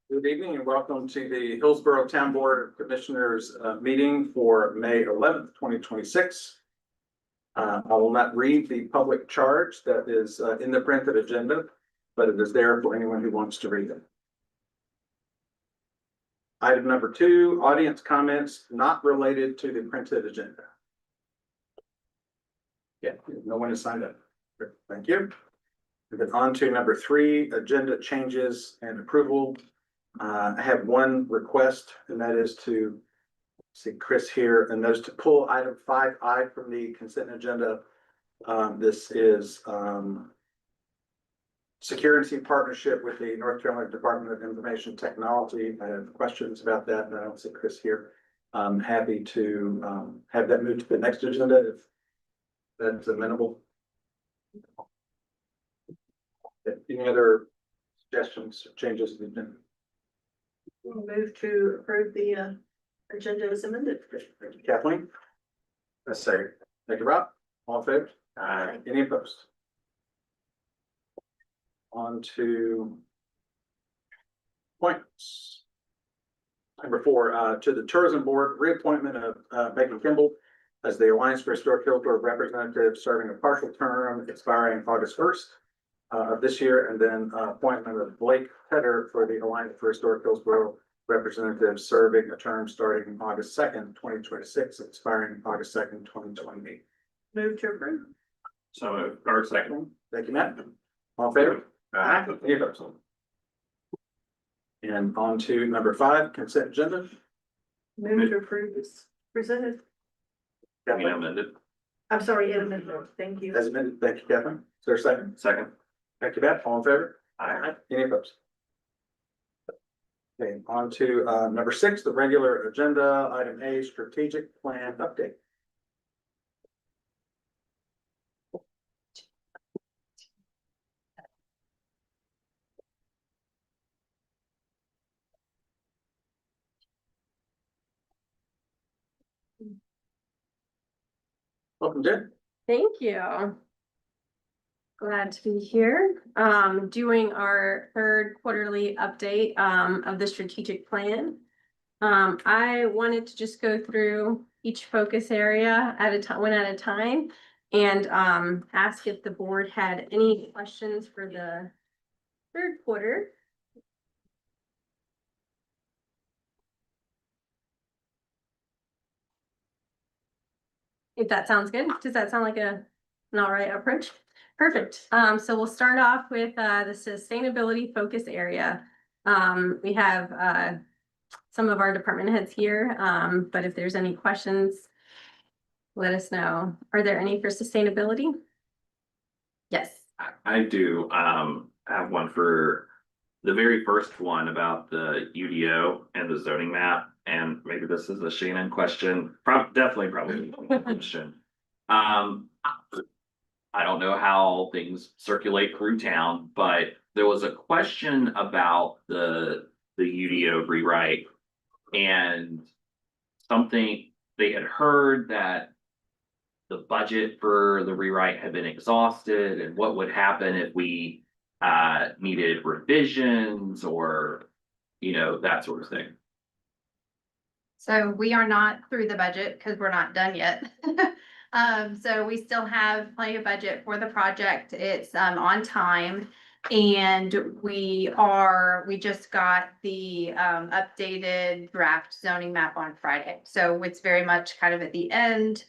Good evening and welcome to the Hillsborough Town Board of Commissioners meeting for May 11th, 2026. I will not read the public charge that is in the printed agenda, but it is there for anyone who wants to read it. Item number 2, audience comments not related to the printed agenda. Yeah, no one has signed up. Thank you. And then on to number 3, agenda changes and approval. I have one request, and that is to see Chris here, and that is to pull item 5I from the consent agenda. This is security partnership with the North Carolina Department of Information Technology. I have questions about that, and I don't see Chris here. I'm happy to have that moved to the next agenda if that's amenable. Any other suggestions, changes to the agenda? We'll move to approve the agenda as amended. Kathleen? Let's say, thank you, Rob. All in favor? Aye. Any opposed? On to appointments. Number 4, to the Tourism Board, reappointment of Megan Kimball as the Alliance for Historic Hillsborough representative serving a partial term expiring August 1st of this year, and then appointment of Blake Tedder for the Alliance for Historic Hillsborough representative serving a term starting August 2nd, 2026, expiring August 2nd, 2028. Move to approve. So, or second. Thank you, Matt. All in favor? Aye. Any opposed? And on to number 5, consent agenda. Move to approve is presented. Kathleen amended. I'm sorry, amended. Thank you. As amended, thank you, Kathleen. Is there a second? Second. Thank you, Beth. All in favor? Aye. Any opposed? Okay, on to number 6, the regular agenda, item A, strategic plan update. Welcome, Jen. Thank you. Glad to be here, doing our 3rd quarterly update of the strategic plan. I wanted to just go through each focus area at a time, one at a time, and ask if the board had any questions for the 3rd quarter. If that sounds good, does that sound like an all right approach? Perfect. So we'll start off with the sustainability focus area. We have some of our department heads here, but if there's any questions, let us know. Are there any for sustainability? Yes. I do have one for the very first one about the UDO and the zoning map, and maybe this is a Shannon question. Probably a question. I don't know how things circulate through town, but there was a question about the UDO rewrite, and something they had heard that the budget for the rewrite had been exhausted, and what would happen if we needed revisions or, that sort of thing. So we are not through the budget because we're not done yet. So we still have plenty of budget for the project. It's on time. And we just got the updated draft zoning map on Friday. So it's very much kind of at the end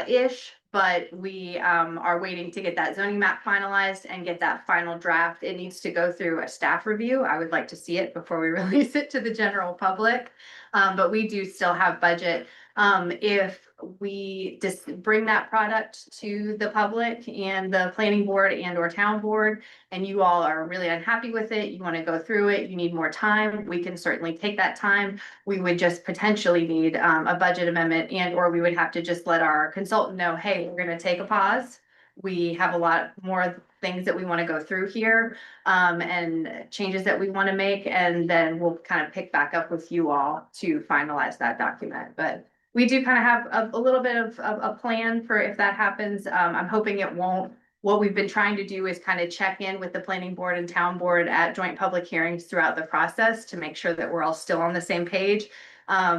ish, but we are waiting to get that zoning map finalized and get that final draft. It needs to go through a staff review. I would like to see it before we release it to the general public. But we do still have budget. If we just bring that product to the public and the planning board and or town board, and you all are really unhappy with it, you want to go through it, you need more time, we can certainly take that time. We would just potentially need a budget amendment, and or we would have to just let our consultant know, hey, we're going to take a pause. We have a lot more things that we want to go through here, and changes that we want to make, and then we'll kind of pick back up with you all to finalize that document. But we do kind of have a little bit of a plan for if that happens. I'm hoping it won't what we've been trying to do is kind of check in with the planning board and town board at joint public hearings throughout the process to make sure that we're all still on the same page.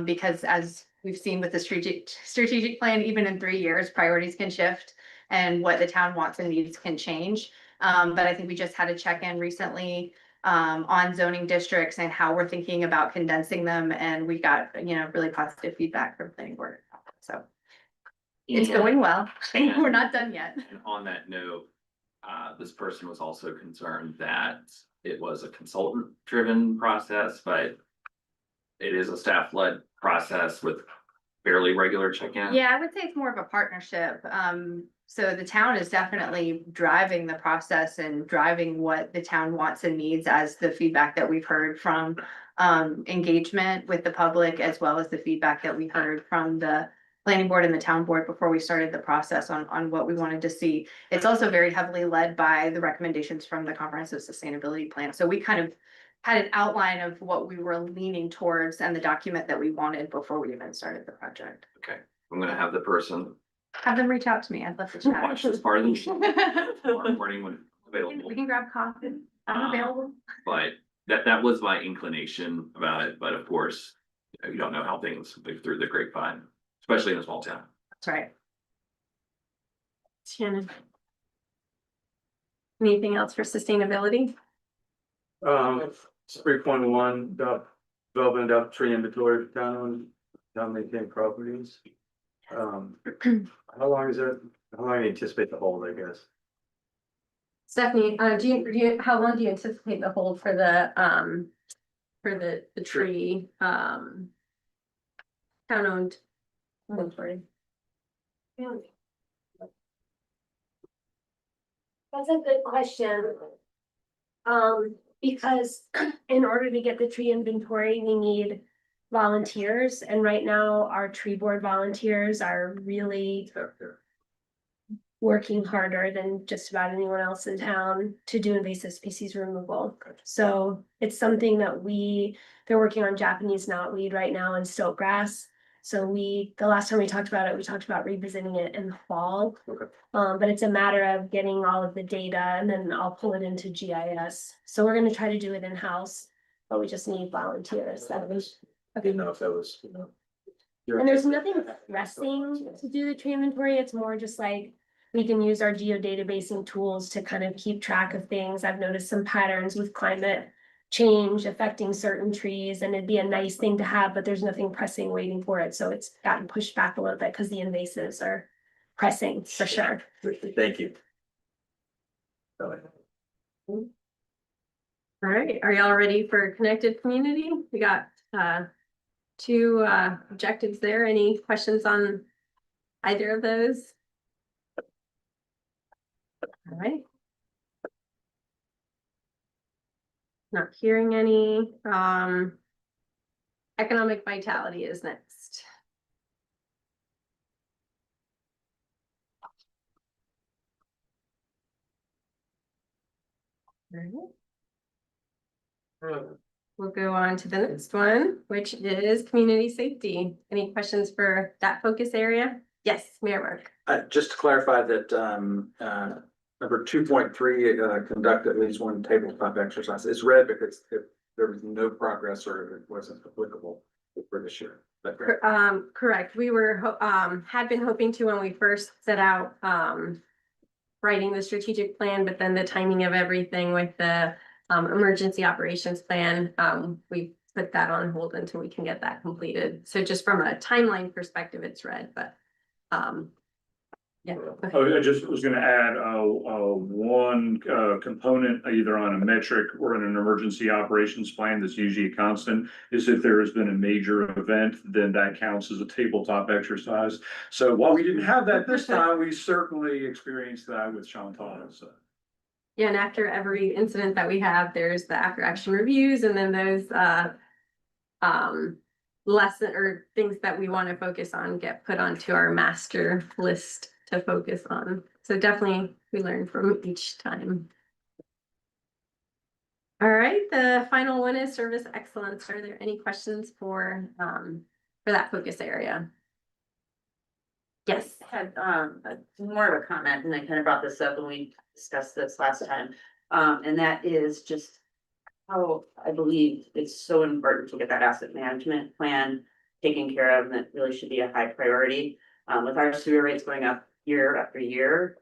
Because as we've seen with the strategic plan, even in 3 years, priorities can shift and what the town wants and needs can change. But I think we just had a check-in recently on zoning districts and how we're thinking about condensing them. And we got, really positive feedback from planning board. So it's And- going well. and- We're not done yet. And on that note, this person was also concerned that it was a consultant-driven process, but it is a staff-led process with fairly regular check-in. Yeah, I would say it's more of a partnership. So the town is definitely driving the process and driving what the town wants and needs as the feedback that we've heard from engagement with the public, as well as the feedback that we heard from the planning board and the town board before we started the process on what we wanted to see. It's also very heavily led by the recommendations from the comprehensive sustainability plan. So we kind of had an outline of what we were leaning towards and the document that we wanted before we even started the project. Okay, I'm gonna have the person Have them reach out to me. I'd love to chat. watch this part of the tomorrow morning when We available. can grab coffee. I'm available. But that was my inclination about it, but of course, you don't know how things move through the grapevine, especially in a small town. That's right. Shannon. Anything else for sustainability? 3.1, development of tree inventory for town maintained properties. How long do you anticipate the hold, I guess? Stephanie, how long do you anticipate the hold for the tree, town-owned inventory? That's a good question. Because in order to get the tree inventory, we need volunteers, and right now our tree board volunteers are really working harder than just about anyone else in town to do invasive species removal. So it's something that they're working on Japanese knotweed right now and stilt grass. So the last time we talked about it, we talked about revisiting it in the fall. Okay. But it's a matter of getting all of the data and then I'll pull it into GIS. So we're gonna try to do it in-house, but we just need volunteers. I didn't know if that was, And there's nothing pressing to do the tree inventory. It's more just like we can use our geodatabasing tools to kind of keep track of things. I've noticed some patterns with climate change affecting certain trees, and it'd be a nice thing to have, but there's nothing pressing waiting for it. So it's gotten pushed back a little bit because the invasives are pressing for sure. Thank you. All right, are y'all ready for connected community? We got two objectives there. Any questions on either of those? All right. Not hearing any. Economic vitality is next. All right. We'll go on to the next one, which is community safety. Any questions for that focus area? Yes, Mayor Mark. Just to clarify that, number 2.3, conduct at least one tabletop exercise. It's red because if there was no progress or it wasn't applicable for this year. Is that correct? Correct. We had been hoping to when we first set out, writing the strategic plan, but then the timing of everything with the emergency operations plan, we put that on hold until we can get that completed. So just from a timeline perspective, it's red, but yeah. I just was gonna add, one, component either on a metric or in an emergency operations plan that's usually a constant. Is if there has been a major event, then that counts as a tabletop exercise. So while we didn't have that this time, we certainly experienced that with Chantal, so. Yeah, and after every incident that we have, there's the after action reviews and then those lesson or things that we want to focus on get put onto our master list to focus on. So definitely we learn from each time. All right, the final one is service excellence. Are there any questions for that focus area? Yes. Had more of a comment, and I kind of brought this up when we discussed this last time. And that is just how I believe it's so important to get that asset management plan taken care of, and it really should be a high priority. With our sewer rates going up year after year,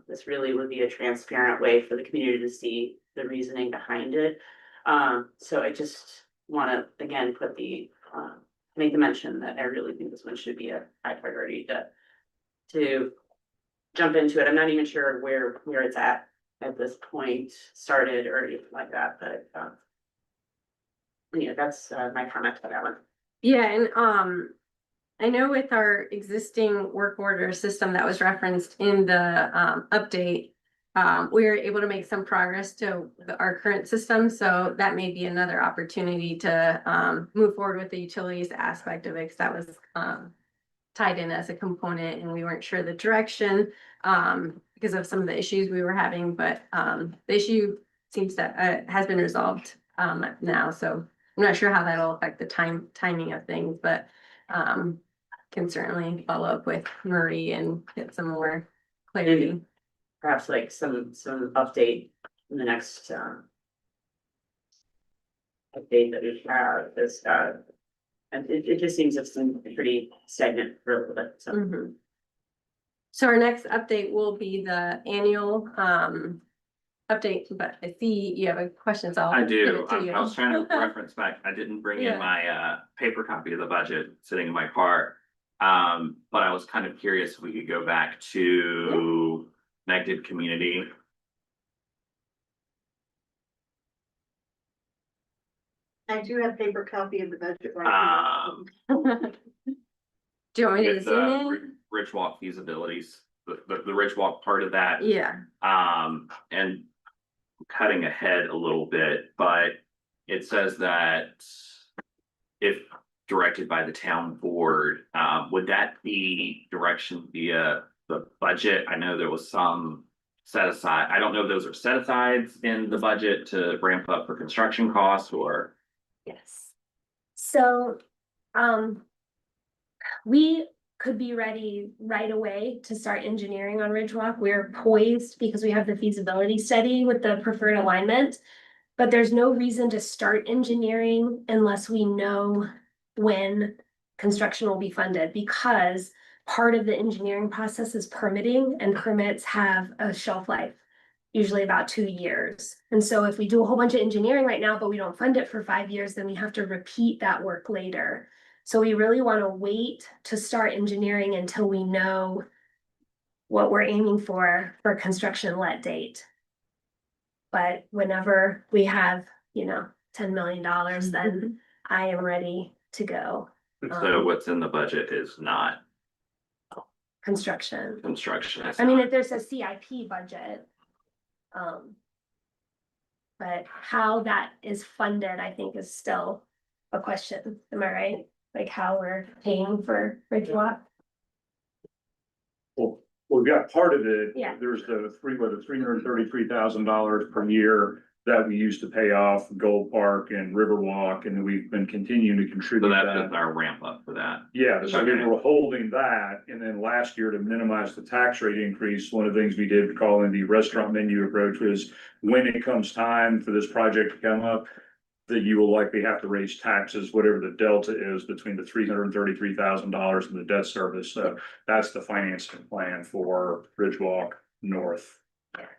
this really would be a transparent way for the community to see the reasoning behind it. So I just wanna, again, put make the mention that I really think this one should be a high priority to jump into it. I'm not even sure where it's at this point, started or anything like that, but yeah, that's my comment for that one. Yeah, and I know with our existing work order system that was referenced in the update, we were able to make some progress to our current system, so that may be another opportunity to move forward with the utilities aspect of it, because that was tied in as a component, and we weren't sure the direction because of some of the issues we were having, but the issue seems that has been resolved now, so I'm not sure how that'll affect the timing of things, but can certainly follow up with Marie and get some more clarity. Perhaps like some update in the next update that we have is and it just seems it's been pretty stagnant for a little bit, so. Mhm. So our next update will be the annual update, but I see you have a question, so I I'll give do. it to you. I was trying to reference back. I didn't bring in Yeah. my paper copy of the budget sitting in my car. But I was kind of curious if we could go back to connected community. I do have paper copy of the budget right Do you want me to With zoom the in? Ridge Walk feasibilities, the Ridge Walk part of that. Yeah, And cutting ahead a little bit, but it says that if directed by the town board, would that be direction via the budget? I know there was some set aside. I don't know if those are set asides in the budget to ramp up for construction costs or. Yes. So, we could be ready right away to start engineering on Ridgewalk. We're poised because we have the feasibility study with the preferred alignment. But there's no reason to start engineering unless we know when construction will be funded, because part of the engineering process is permitting, and permits have a shelf life, usually about 2 years. And so if we do a whole bunch of engineering right now, but we don't fund it for 5 years, then we have to repeat that work later. So we really want to wait to start engineering until we know what we're aiming for construction let date. But whenever we have, $10 million, then I am ready to go. So what's in the budget is not Construction. construction. It's I mean, not- if there's a CIP budget. But how that is funded, I think, is still a question. Am I right? Like how we're paying for Ridgewalk? Well, we've got part of it. Yeah. There's the $333,000 per year that we used to pay off Gold Park and Riverwalk, and we've been continuing to So contribute that's that. just our ramp up for that. Yeah, so we Okay. were holding that, and then last year to minimize the tax rate increase, one of the things we did calling the restaurant menu approach was when it comes time for this project to come up, that you will likely have to raise taxes, whatever the delta is between the $333,000 and the debt service. So that's the financing plan for Ridgewalk North.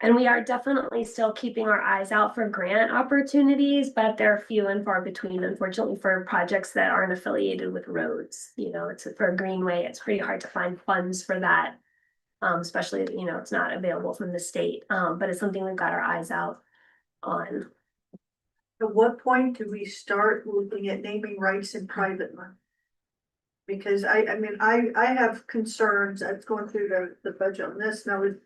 And we are definitely still keeping our eyes out for grant opportunities, but they're few and far between, unfortunately, for projects that aren't affiliated with roads. It's for a greenway, it's pretty hard to find funds for that. Especially, it's not available from the state, but it's something we've got our eyes out on. At what point do we start looking at naming rights in private money? Because I have concerns. I was going through the budget on this, and I was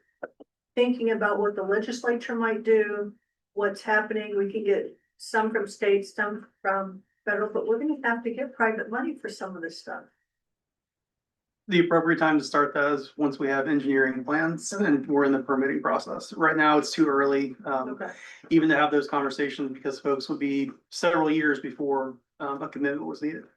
thinking about what the legislature might do, what's happening. We can get some from state, some from federal, but we're gonna have to get private money for some of this stuff. The appropriate time to start that is once we have engineering plans and we're in the permitting process. Right now, it's too early, Okay. even to have those conversations, because folks would be several years before a commitment was needed.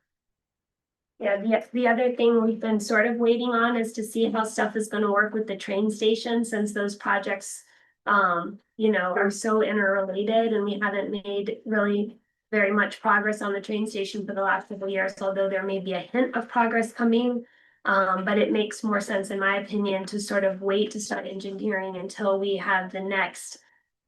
Yeah, the other thing we've been sort of waiting on is to see how stuff is gonna work with the train station, since those projects are so interrelated and we haven't made really very much progress on the train station for the last couple of years, although there may be a hint of progress coming. But it makes more sense, in my opinion, to sort of wait to start engineering until we have the next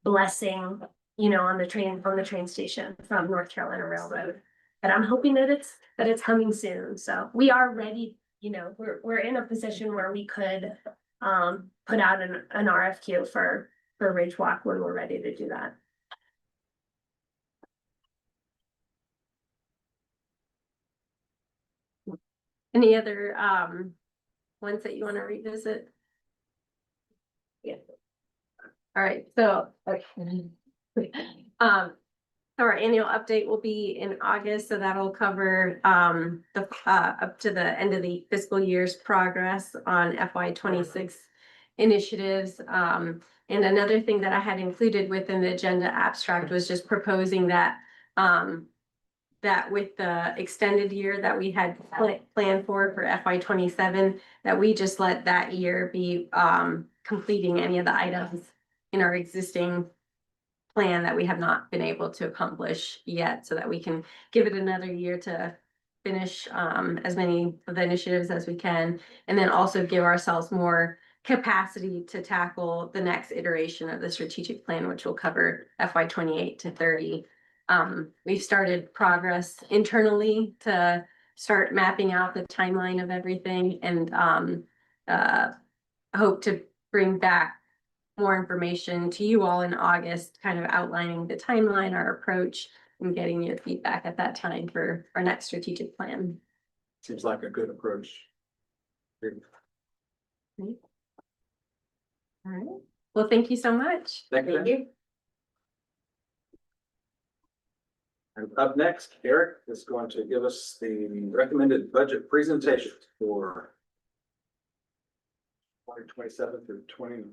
blessing, on the train station from North Carolina Railroad. But I'm hoping that it's coming soon. So we are ready, we're in a position where we could put out an RFQ for Ridge Walk when we're ready to do that. Any other ones that you want to revisit? Yeah. All right, so our annual update will be in August, so that'll cover the up to the end of the fiscal year's progress on FY 26 initiatives. And another thing that I had included within the agenda abstract was just proposing that that with the extended year that we had planned for FY 27, that we just let that year be completing any of the items in our existing plan that we have not been able to accomplish yet, so that we can give it another year to finish as many of the initiatives as we can, and then also give ourselves more capacity to tackle the next iteration of the strategic plan, which will cover FY 28 to 30. We've started progress internally to start mapping out the timeline of everything, and hope to bring back more information to you all in August, kind of outlining the timeline, our approach, and getting your feedback at that time for our next strategic plan. Seems like a good approach. All right. Well, thank you so much. Thank you. And up next, Eric is going to give us the recommended budget presentation for 2027 through 20.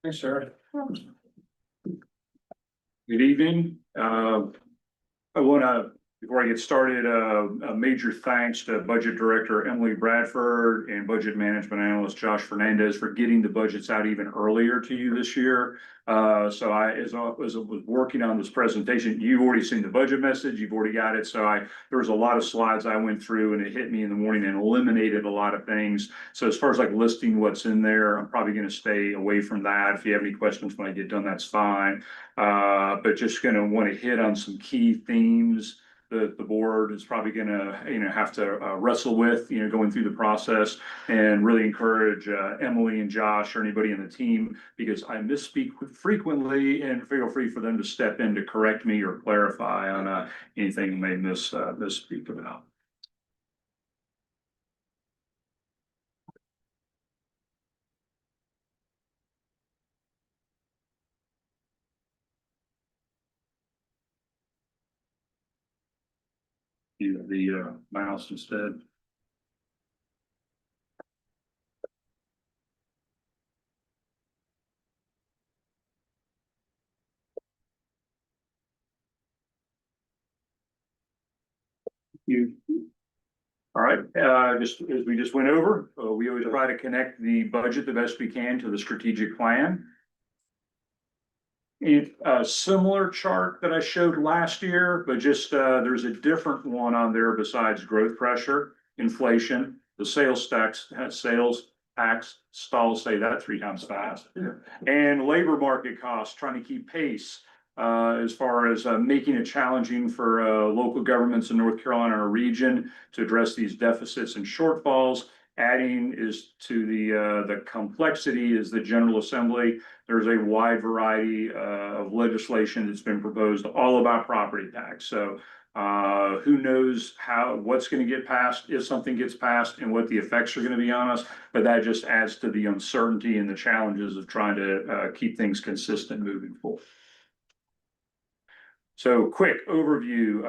Thanks, sir. Good evening. I want to, before I get started, a major thanks to Budget Director Emily Bradford and Budget Management Analyst Josh Fernandez for getting the budgets out even earlier to you this year. So as I was working on this presentation, you've already seen the budget message, you've already got it. So there was a lot of slides I went through, and it hit me in the morning and eliminated a lot of things. So as far as like listing what's in there, I'm probably going to stay away from that. If you have any questions when I get done, that's fine. But just going to want to hit on some key themes that the board is probably gonna, have to wrestle with, going through the process, and really encourage Emily and Josh or anybody in the team, because I misspeak frequently, and feel free for them to step in to correct me or clarify on anything I may misspeak about. The mouse instead. All right, just as we just went over, we always try to connect the budget the best we can to the strategic plan. A similar chart that I showed last year, but just there's a different one on there besides growth pressure, inflation, the sales tax, say that 3 times fast, and labor market costs, trying to keep pace as far as making it challenging for local governments in North Carolina or region to address these deficits and shortfalls. Adding is to the complexity is the General Assembly. There's a wide variety of legislation that's been proposed, all about property tax. So who knows what's going to get passed, if something gets passed, and what the effects are going to be on us. But that just adds to the uncertainty and the challenges of trying to keep things consistent moving forward. So quick overview,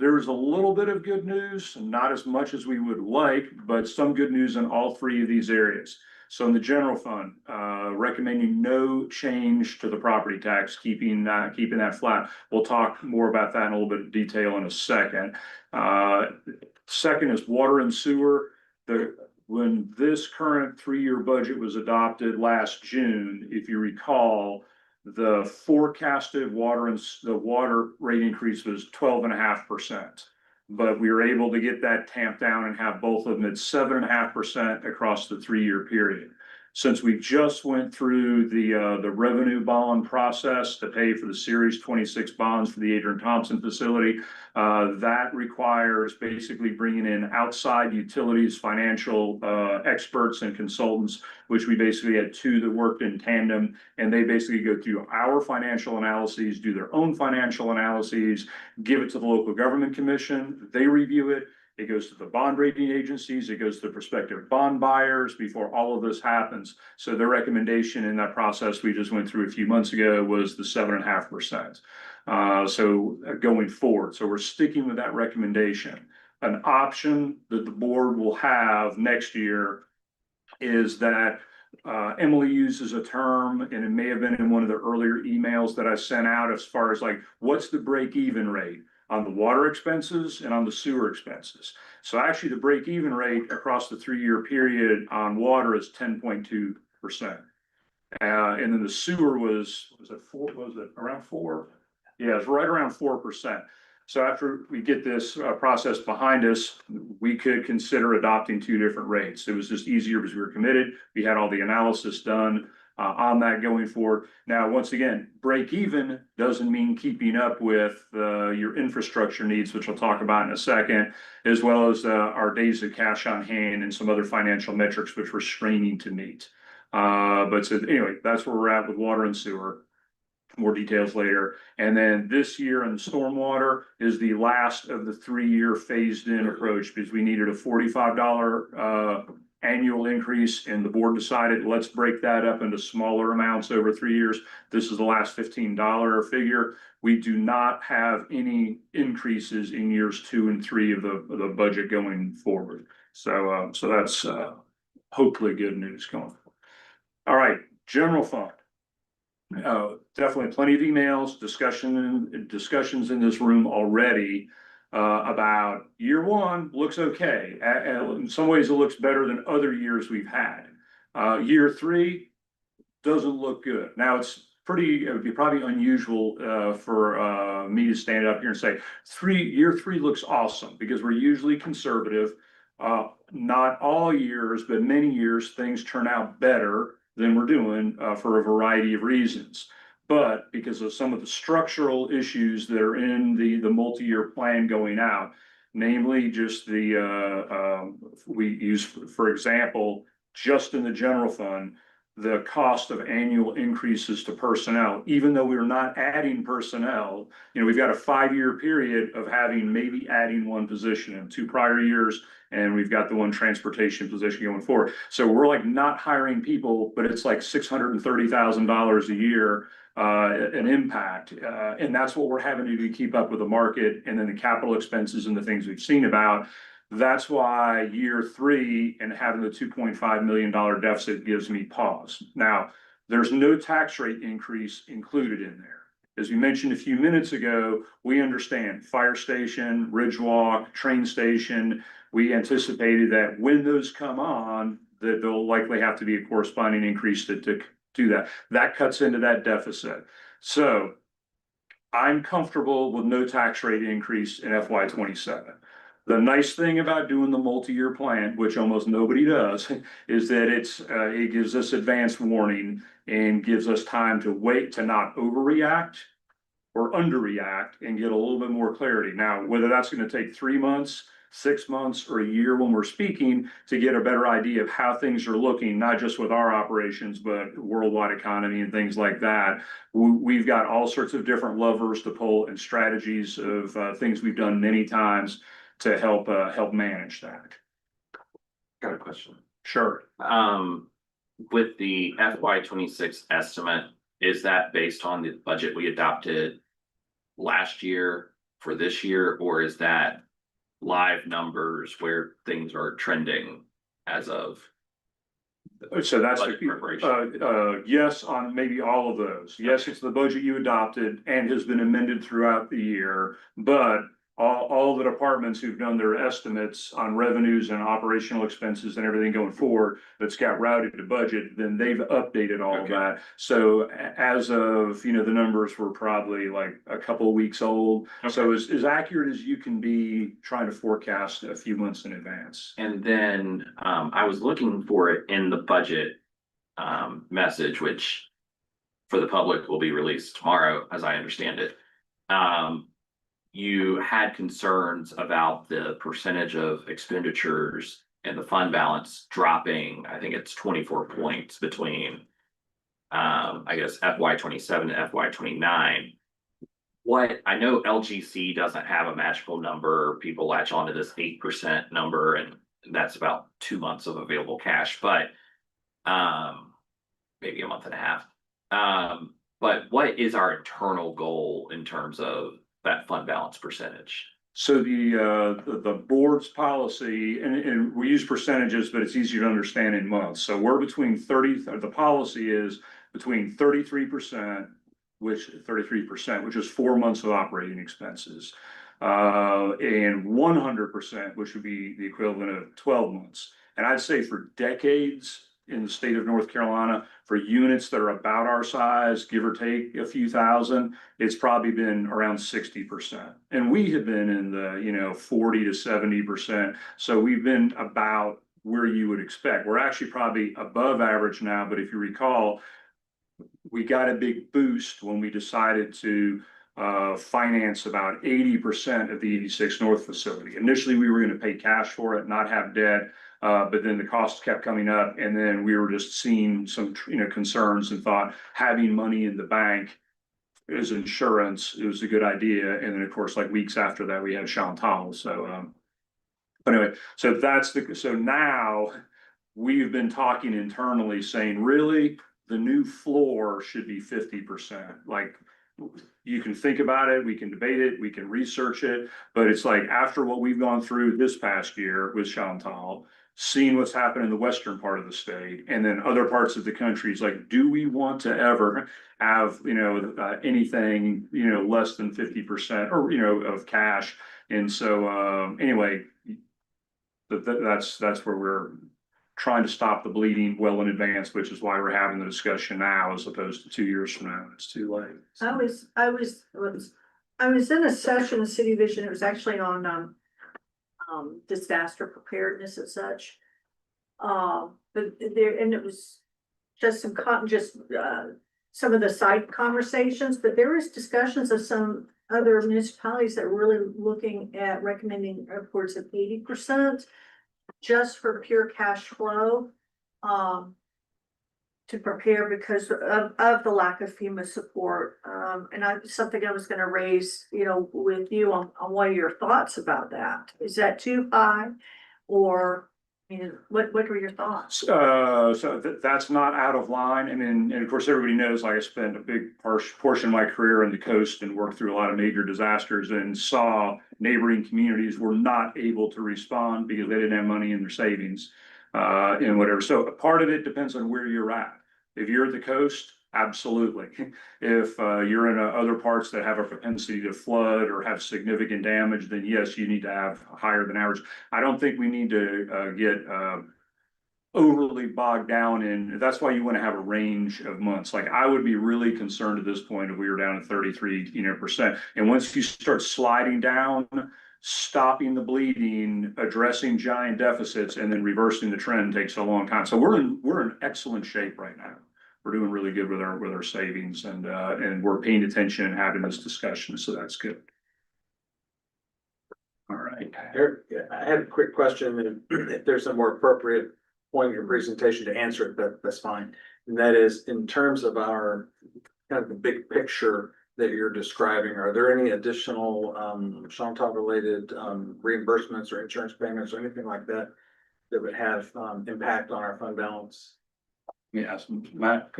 there's a little bit of good news, not as much as we would like, but some good news in all three of these areas. So in the general fund, recommending no change to the property tax, keeping that flat. We'll talk more about that in a little bit of detail in a second. Second is water and sewer. When this current 3-year budget was adopted last June, if you recall, the forecasted water rate increase was 12.5%. But we were able to get that tamped down and have both of them at 7.5% across the 3-year period. Since we just went through the revenue bond process to pay for the Series 26 bonds for the Adrian Thompson facility, that requires basically bringing in outside utilities, financial experts and consultants, which we basically had 2 that worked in tandem, and they basically go through our financial analyses, do their own financial analyses, give it to the local government commission, they review it. It goes to the bond rating agencies, it goes to prospective bond buyers before all of this happens. So their recommendation in that process we just went through a few months ago was the 7.5%. So going forward, so we're sticking with that recommendation. An option that the board will have next year is that Emily uses a term, and it may have been in one of the earlier emails that I sent out, as far as like, what's the break-even rate on the water expenses and on the sewer expenses. So actually the break-even rate across the 3-year period on water is 10.2%. And then the sewer was it 4? Was it around 4? Yeah, it's right around 4%. So after we get this process behind us, we could consider adopting 2 different rates. It was just easier because we were committed. We had all the analysis done on that going forward. Now, once again, break even doesn't mean keeping up with your infrastructure needs, which we'll talk about in a second, as well as our days of cash on hand and some other financial metrics which we're straining to meet. But so anyway, that's where we're at with water and sewer. More details later. And then this year in stormwater is the last of the 3-year phased in approach, because we needed a $45 annual increase, and the board decided, let's break that up into smaller amounts over 3 years. This is the last $15 figure. We do not have any increases in years 2 and 3 of the budget going forward. So that's hopefully good news going forward. All right, general fund. Definitely plenty of emails, discussions in this room already about year 1 looks okay. In some ways, it looks better than other years we've had. Year 3 doesn't look good. Now it would be probably unusual for me to stand up here and say year 3 looks awesome, because we're usually conservative. Not all years, but many years things turn out better than we're doing for a variety of reasons. But because of some of the structural issues that are in the multi-year plan going out, namely just we use, for example, just in the general fund, the cost of annual increases to personnel, even though we're not adding personnel, we've got a 5-year period of maybe adding 1 position in 2 prior years, and we've got the 1 transportation position going forward. So we're like not hiring people, but it's like $630,000 a year an impact. And that's what we're having to do to keep up with the market, and then the capital expenses and the things we've seen about. That's why year 3 and having the $2.5 million deficit gives me pause. Now, there's no tax rate increase included in there. As we mentioned a few minutes ago, we understand fire station, Ridgewalk, train station. We anticipated that when those come on, that there'll likely have to be a corresponding increase to do that. That cuts into that deficit. So I'm comfortable with no tax rate increase in FY27. The nice thing about doing the multi-year plan, which almost nobody does, is that it gives us advance warning and gives us time to wait, to not overreact or underreact, and get a little bit more clarity. Now, whether that's going to take 3 months, 6 months, or a year when we're speaking, to get a better idea of how things are looking, not just with our operations, but worldwide economy and things like that. We've got all sorts of different levers to pull and strategies of things we've done many times to help manage that. Got a question. Sure. With the FY26 estimate, is that based on the budget we adopted last year for this year, or is that live numbers where things are trending as of? So that's, Budget preparation. yes, on maybe all of those. Yes, it's the budget you adopted and has been amended throughout the year, but all the departments who've done their estimates on revenues and operational expenses and everything going forward, that's got routed to budget, then they've updated all of Okay. that. So as of, the numbers were probably like a couple of weeks old. So as accurate as you can be trying to forecast a few months in advance. And then I was looking for it in the budget message, which for the public will be released tomorrow, as I understand it. You had concerns about the percentage of expenditures and the fund balance dropping. I think it's 24 points between I guess FY 27 and FY 29. What I know, LGC doesn't have a magical number. People latch onto this 8% number, and that's about 2 months of available cash, but maybe a month and a half. But what is our internal goal in terms of that fund balance percentage? So the board's policy, and we use percentages, but it's easier to understand in months. So we're between the policy is between 33%, which is 4 months of operating expenses. And 100%, which would be the equivalent of 12 months. And I'd say for decades in the state of North Carolina, for units that are about our size, give or take a few thousand, it's probably been around 60%. And we have been in the 40 to 70%. So we've been about where you would expect. We're actually probably above average now, but if you recall, we got a big boost when we decided to finance about 80% of the 86 North facility. Initially, we were going to pay cash for it, not have debt. But then the costs kept coming up, and then we were just seeing some, concerns, and thought having money in the bank as insurance, it was a good idea. And then, of course, like weeks after that, we had Chantal. So, but anyway, so now we've been talking internally, saying, really, the new floor should be 50%. Like, you can think about it, we can debate it, we can research it, but it's like after what we've gone through this past year with Chantal, seeing what's happened in the western part of the state and then other parts of the country, it's like, do we want to ever have, anything, less than 50% or, of cash? And so, anyway, that's where we're trying to stop the bleeding well in advance, which is why we're having the discussion now as opposed to 2 years from now. It's too late. I was in a session of City Vision. It was actually on disaster preparedness and such. But it was just some of the side conversations, but there was discussions of some other municipalities that were really looking at recommending upwards of 80% just for pure cash flow. To prepare because of the lack of FEMA support. And something I was gonna raise, with you on what are your thoughts about that? Is that too high? Or, what were your thoughts? So that's not out of line. And of course, everybody knows, like, I spent a big portion of my career on the coast and worked through a lot of major disasters and saw neighboring communities were not able to respond because they didn't have money in their savings, and whatever. So part of it depends on where you're at. If you're at the coast, absolutely. If you're in other parts that have a propensity to flood or have significant damage, then yes, you need to have higher than average. I don't think we need to get overly bogged down in. That's why you want to have a range of months. Like, I would be really concerned at this point if we were down at 33%. And once you start sliding down, stopping the bleeding, addressing giant deficits, and then reversing the trend takes a long time. So we're in excellent shape right now. We're doing really good with our savings, and we're paying attention and having this discussion. So that's good. All right. Eric, I had a quick question, and if there's a more appropriate point in your presentation to answer it, that's fine. And that is, in terms of our kind of the big picture that you're describing, are there any additional Chantal related reimbursements or insurance payments or anything like that that would have impact on our fund balance? Yes, Matt.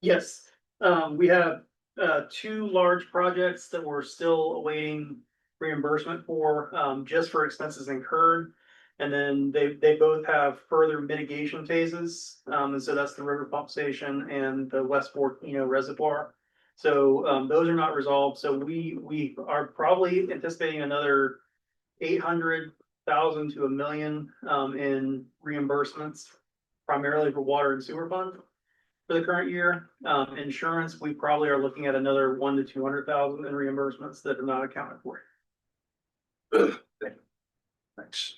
Yes, we have two large projects that we're still awaiting reimbursement for, just for expenses incurred. And then they both have further mitigation phases, and so that's the river pump station and the West Fork, reservoir. So, those are not resolved, so we are probably anticipating another 800,000 to 1 million, in reimbursements, primarily for water and sewer fund for the current year. Insurance, we probably are looking at another 1 to 200,000 in reimbursements that are not accounted for. Thanks.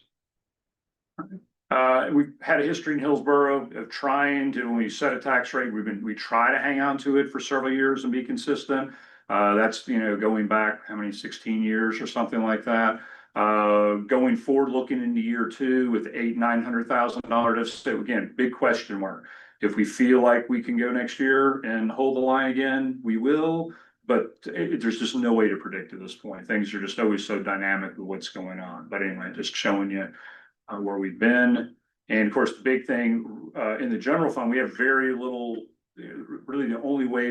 We've had a history in Hillsborough of trying to, when we set a tax rate, we try to hang on to it for several years and be consistent. That's, going back, how many, 16 years or something like that. Going forward, looking into year two with $900,000 deficit, again, big question mark. If we feel like we can go next year and hold the line again, we will. But there's just no way to predict at this point. Things are just always so dynamic with what's going on. But anyway, just showing you where we've been. And of course, the big thing in the general fund, we have very little, really the only way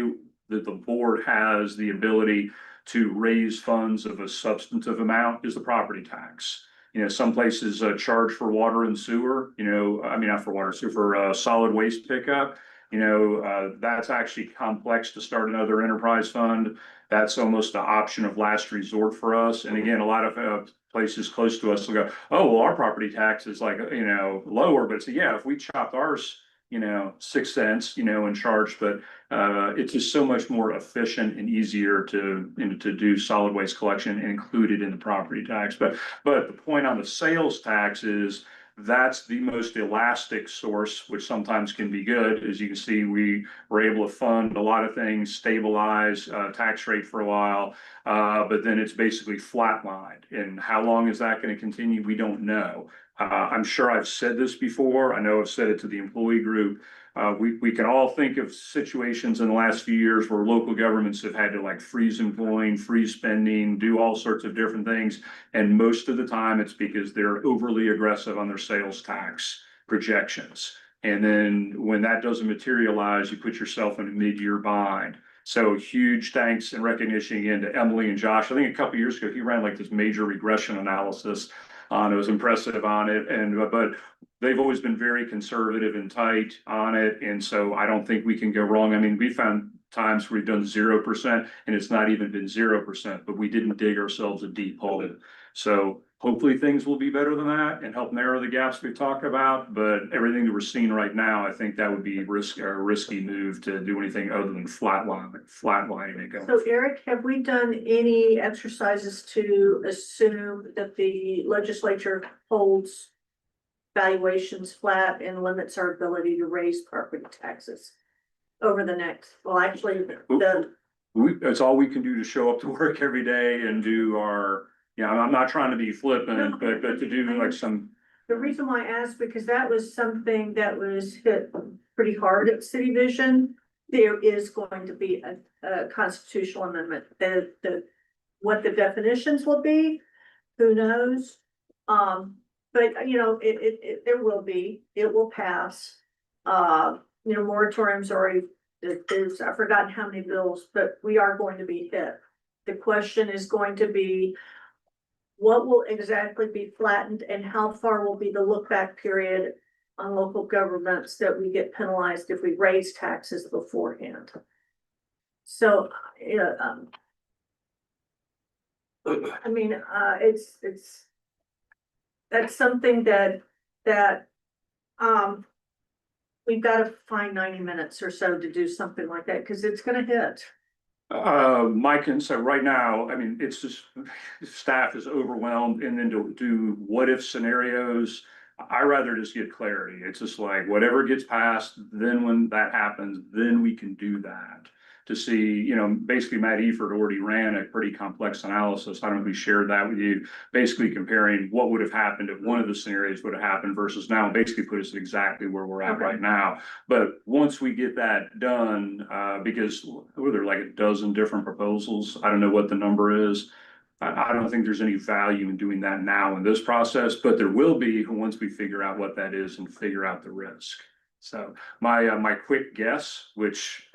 that the board has the ability to raise funds of a substantive amount is the property tax. Some places charge for water and sewer, not for water, sewer, for solid waste pickup. That's actually complex to start another enterprise fund. That's almost the option of last resort for us. And again, a lot of places close to us will go, oh, well, our property tax is like, lower, but it's, yeah, if we chopped ours, 6 cents, and charged, but it's just so much more efficient and easier to do solid waste collection and include it in the property tax. But the point on the sales tax is that's the most elastic source, which sometimes can be good. As you can see, we were able to fund a lot of things, stabilize tax rate for a while, but then it's basically flatlined. And how long is that going to continue? We don't know. I'm sure I've said this before. I know I've said it to the employee group. We can all think of situations in the last few years where local governments have had to like freeze employing, freeze spending, do all sorts of different things. And most of the time it's because they're overly aggressive on their sales tax projections. And then when that doesn't materialize, you put yourself in a mid-year bind. So huge thanks and recognition again to Emily and Josh. I think a couple of years ago, he ran like this major regression analysis on it. It was impressive on it. But they've always been very conservative and tight on it. And so I don't think we can go wrong. I mean, we found times where we've done 0% and it's not even been 0%, but we didn't dig ourselves a deep hole. So hopefully things will be better than that and help narrow the gaps we talk about. But everything that we're seeing right now, I think that would be a risky move to do anything other than flatlining it going. So Eric, have we done any exercises to assume that the legislature holds valuations flat and limits our ability to raise property taxes over the next, that's all we can do to show up to work every day and do our, I'm not trying to be flippant, but to do like some. The reason why I asked, because that was something that was hit pretty hard at City Vision. There is going to be a constitutional amendment. What the definitions will be, who knows? But there will be, it will pass. Moratoriums already, I've forgotten how many bills, but we are going to be hit. The question is going to be, what will exactly be flattened and how far will be the look back period on local governments that we get penalized if we raise taxes beforehand? So, that's something that we've got to find 90 minutes or so to do something like that, because it's gonna hit. My concern right now, it's just staff is overwhelmed, and then to do what if scenarios. I rather just get clarity. It's just like whatever gets passed, then when that happens, then we can do that. To see, basically Matt Eford already ran a pretty complex analysis. I don't know if we shared that with you, basically comparing what would have happened if one of the scenarios would have happened versus now, basically put us exactly where we're at right now. But once we get that done, because there are like a dozen different proposals, I don't know what the number is. I don't think there's any value in doing that now in this process, but there will be once we figure out what that is and figure out the risk. So my quick guess, which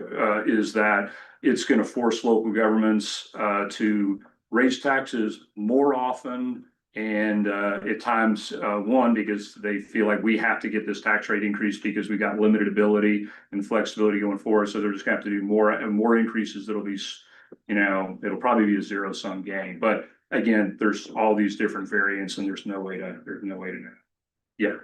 is that it's gonna force local governments to raise taxes more often. And at times, one, because they feel like we have to get this tax rate increase because we got limited ability and flexibility going forward. So they're just gonna have to do more and more increases. That'll be, it'll probably be a zero sum game. But again, there's all these different variants and there's no way to know yet.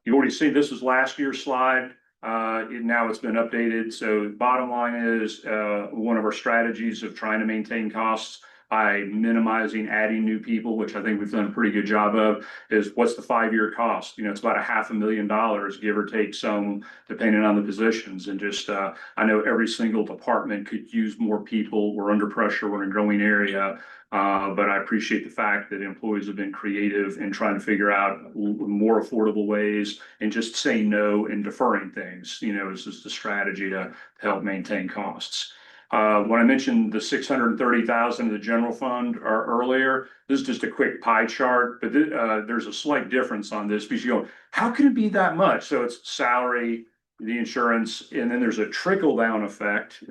You've already seen, this was last year's slide. Now it's been updated. So bottom line is, one of our strategies of trying to maintain costs by minimizing adding new people, which I think we've done a pretty good job of, is what's the 5-year cost? It's about $500,000, give or take some, depending on the positions. And just, I know every single department could use more people. We're under pressure. We're in a growing area. But I appreciate the fact that employees have been creative in trying to figure out more affordable ways and just saying no and deferring things, is just a strategy to help maintain costs. When I mentioned the 630,000 of the general fund earlier, this is just a quick pie chart, but there's a slight difference on this because you go, how can it be that much? So it's salary, the insurance, and then there's a trickle down effect.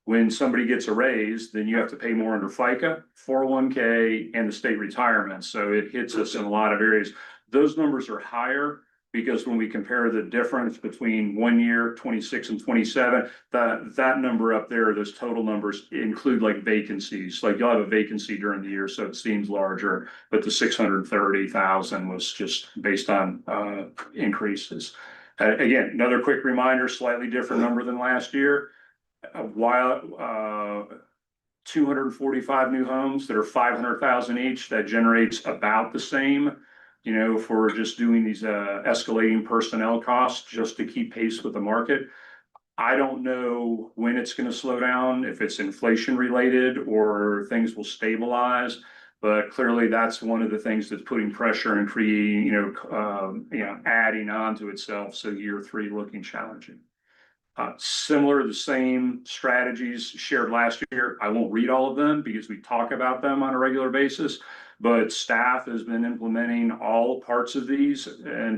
When somebody gets a raise, then you have to pay more under FICA, 401k, and the state retirement. So it hits us in a lot of areas. Those numbers are higher because when we compare the difference between 1 year, 26 and 27, that number up there, those total numbers include like vacancies. Like you'll have a vacancy during the year, so it seems larger, but the 630,000 was just based on increases. Again, another quick reminder, slightly different number than last year. While 245 new homes that are 500,000 each, that generates about the same, for just doing these escalating personnel costs just to keep pace with the market. I don't know when it's going to slow down, if it's inflation related or things will stabilize, but clearly that's one of the things that's putting pressure and creating, adding on to itself. So year 3 looking challenging. Similar, the same strategies shared last year. I won't read all of them because we talk about them on a regular basis, but staff has been implementing all parts of these and,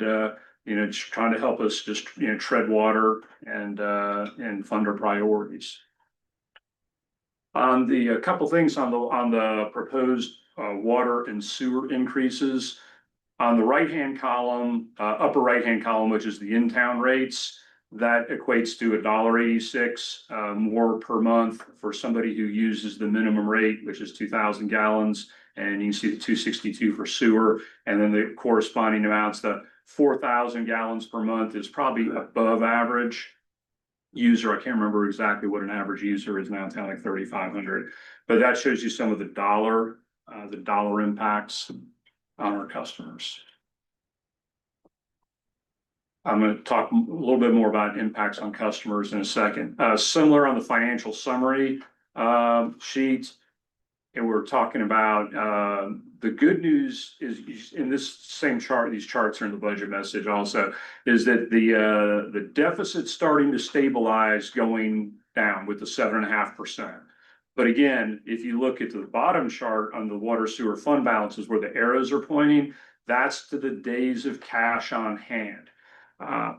just trying to help us just, tread water and fund our priorities. On the, a couple things on the proposed water and sewer increases. On the right-hand column, upper right-hand column, which is the in-town rates, that equates to $1.86 more per month for somebody who uses the minimum rate, which is 2,000 gallons. And you can see the 262 for sewer. And then the corresponding amounts, the 4,000 gallons per month is probably above average user. I can't remember exactly what an average user is now, it's kind of like 3,500. But that shows you some of the dollar impacts on our customers. I'm going to talk a little bit more about impacts on customers in a second. Similar on the financial summary sheet, and we're talking about the good news is in this same chart. These charts are in the budget message also. Is that the deficit's starting to stabilize, going down with the 7.5%. But again, if you look at the bottom chart on the water sewer fund balances, where the arrows are pointing, that's to the days of cash on hand.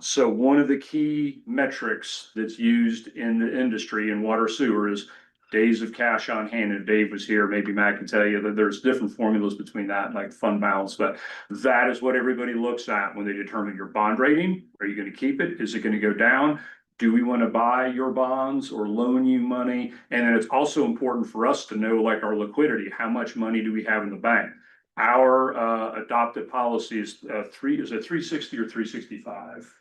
So one of the key metrics that's used in the industry in water sewer is days of cash on hand. And Dave was here, maybe Matt can tell you that there's different formulas between that, like fund balance, but that is what everybody looks at when they determine your bond rating. Are you going to keep it? Is it going to go down? Do we want to buy your bonds or loan you money? And then it's also important for us to know, like, our liquidity. How much money do we have in the bank? Our adopted policy is 360 or 365?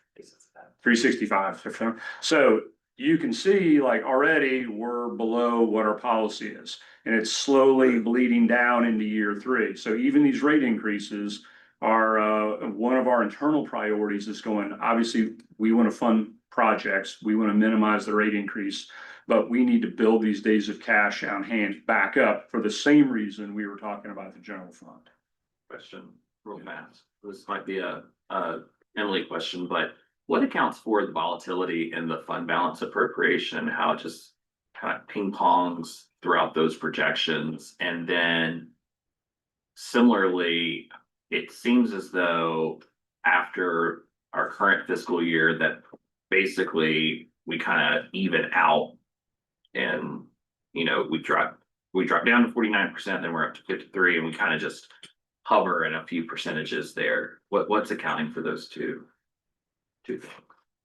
365. So you can see, like, already we're below what our policy is, and it's slowly bleeding down into year 3. So even these rate increases are one of our internal priorities is going, obviously, we want to fund projects. We want to minimize the rate increase, but we need to build these days of cash on hand back up for the same reason we were talking about the general fund. Question real fast. This might be a Emily question, but what accounts for the volatility in the fund balance appropriation? How it just kind of ping pongs throughout those projections? And then similarly, it seems as though after our current fiscal year that basically we kind of even out. And, you know, we drop down to 49%, then we're up to 53, and we kind of just hover in a few percentages there. What's accounting for those two things?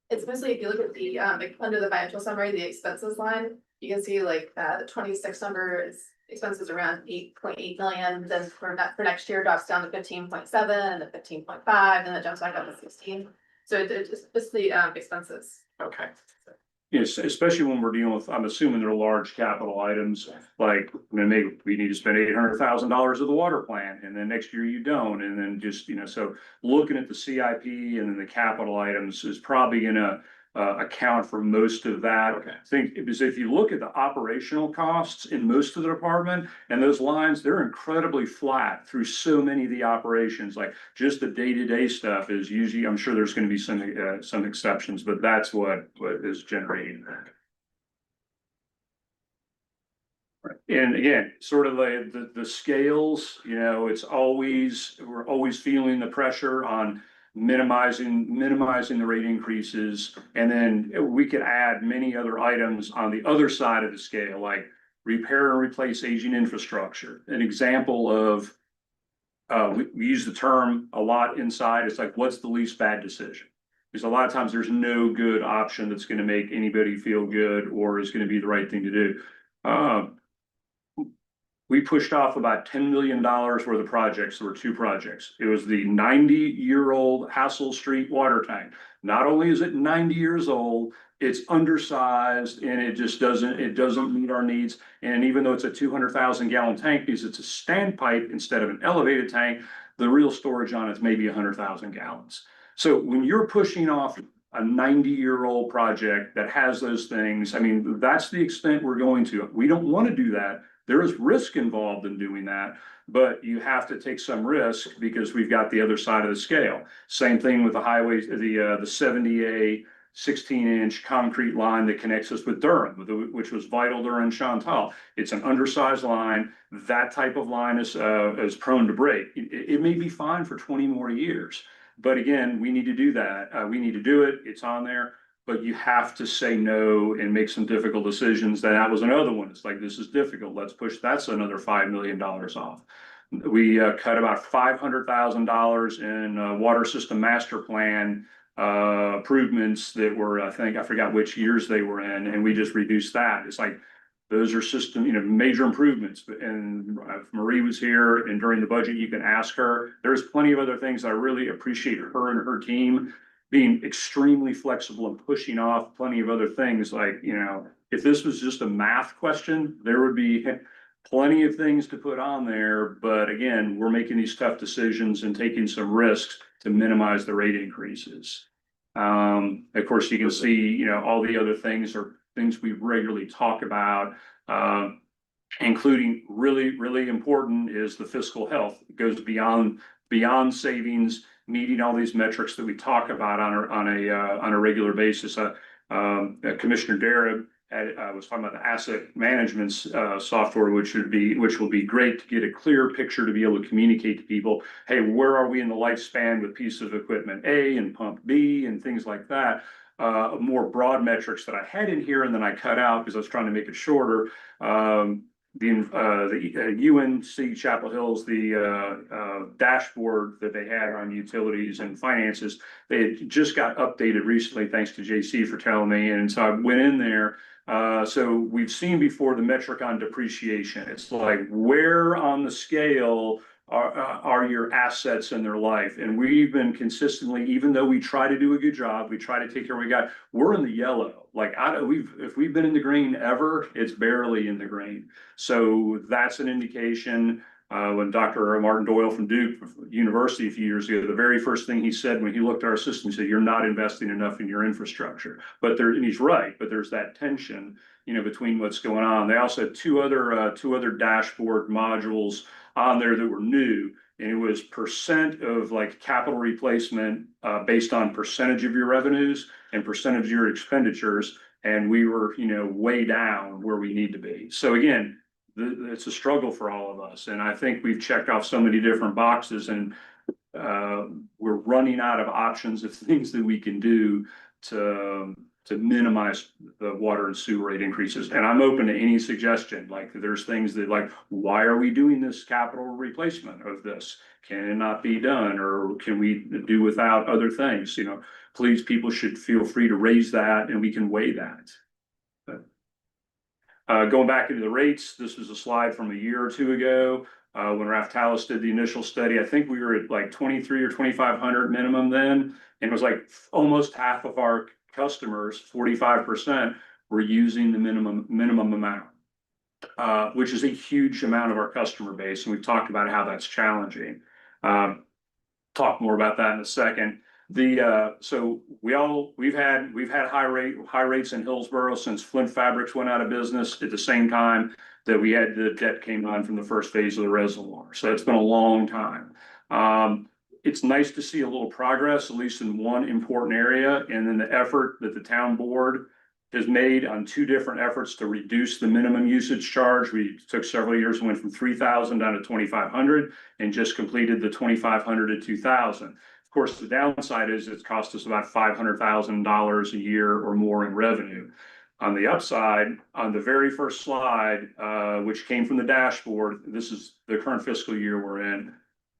It's mostly, if you look at the, like, under the financial summary, the expenses line, you can see like, the 26 number is expenses around 8.8 million, then for next year drops down to 15.7, and then 15.5, and then jumps back up to 16. So it's the, expenses. Okay. Yes, especially when we're dealing with, I'm assuming they're large capital items, like, I mean, maybe we need to spend $800,000 of the water plant, and then next year you don't, and then just, you know, so looking at the CIP and then the capital items is probably gonna account for most of that. Okay. I think, because if you look at the operational costs in most of the department, and those lines, they're incredibly flat through so many of the operations, like just the day-to-day stuff is usually, I'm sure there's gonna be some exceptions, but that's what is generating that. Right. And again, sort of the scales, you know, we're always feeling the pressure on minimizing the rate increases. And then we could add many other items on the other side of the scale, like repair and replace aging infrastructure. An example of, we use the term a lot inside, it's like, what's the least bad decision? Because a lot of times there's no good option that's gonna make anybody feel good or is gonna be the right thing to do. We pushed off about $10 million worth of projects. There were two projects. It was the 90-year-old Hassel Street water tank. Not only is it 90 years old, it's undersized and it doesn't meet our needs. And even though it's a 200,000 gallon tank, because it's a standpipe instead of an elevated tank, the real storage on it's maybe 100,000 gallons. So when you're pushing off a 90-year-old project that has those things, I mean, that's the extent we're going to. We don't want to do that. There is risk involved in doing that, but you have to take some risk because we've got the other side of the scale. Same thing with the highways, the 70A 16-inch concrete line that connects us with Durham, which was vital during Chantal. It's an undersized line. That type of line is prone to break. It may be fine for 20 more years, but again, we need to do that. We need to do it. It's on there. But you have to say no and make some difficult decisions. That was another one. It's like, this is difficult. Let's push. That's another $5 million off. We cut about $500,000 in water system master plan improvements that were, I forgot which years they were in, and we just reduced that. It's like, those are system, you know, major improvements. And if Marie was here and during the budget, you can ask her. There's plenty of other things. I really appreciate her and her team being extremely flexible and pushing off plenty of other things. Like, you know, if this was just a math question, there would be plenty of things to put on there. But again, we're making these tough decisions and taking some risks to minimize the rate increases. Of course, you can see, you know, all the other things are things we regularly talk about, including really important is the fiscal health. It goes beyond savings, meeting all these metrics that we talk about on a regular basis. Commissioner Darab was talking about the asset management software, which will be great to get a clear picture to be able to communicate to people. Hey, where are we in the lifespan with pieces of equipment A and pump B and things like that. More broad metrics that I had in here and then I cut out because I was trying to make it shorter. The UNC Chapel Hills, the dashboard that they had on utilities and finances, they had just got updated recently, thanks to JC for telling me. And so I went in there. So we've seen before the metric on depreciation. It's like, where on the scale are your assets in their life? And we've been consistently, even though we try to do a good job, we try to take care of what we got, we're in the yellow. Like, if we've been in the green ever, it's barely in the green. So that's an indication. When Dr. Martin Doyle from Duke University a few years ago, the very first thing he said when he looked at our system, he said, "You're not investing enough in your infrastructure." And he's right, but there's that tension, you know, between what's going on. They also had two other dashboard modules on there that were new, and it was percent of like capital replacement based on percentage of your revenues and percentage of your expenditures. And we were, you know, way down where we need to be. So again, it's a struggle for all of us. And I think we've checked off so many different boxes, and we're running out of options of things that we can do to to minimize the water and sewer rate increases. And I'm open to any suggestion, like there's things that like, why are we doing this capital replacement of this? Can it not be done, or can we do without other things? You know, please, people should feel free to raise that and we can weigh that. Going back into the rates, this was a slide from a year or two ago. When Raftalis did the initial study, I think we were at like 23 or 2,500 minimum then. And it was like almost half of our customers, 45%, were using the minimum amount. Which is a huge amount of our customer base, and we've talked about how that's challenging. Talk more about that in a second. So we've had high rates in Hillsborough since Flint Fabrics went out of business at the same time that we had the debt came on from the first phase of the reservoir. So it's been a long time. It's nice to see a little progress, at least in one important area, and then the effort that the town board has made on two different efforts to reduce the minimum usage charge. We took several years and went from 3,000 down to 2,500 and just completed the 2,500 to 2,000. Of course, the downside is it's cost us about $500,000 a year or more in revenue. On the upside, on the very first slide, which came from the dashboard, this is the current fiscal year we're in,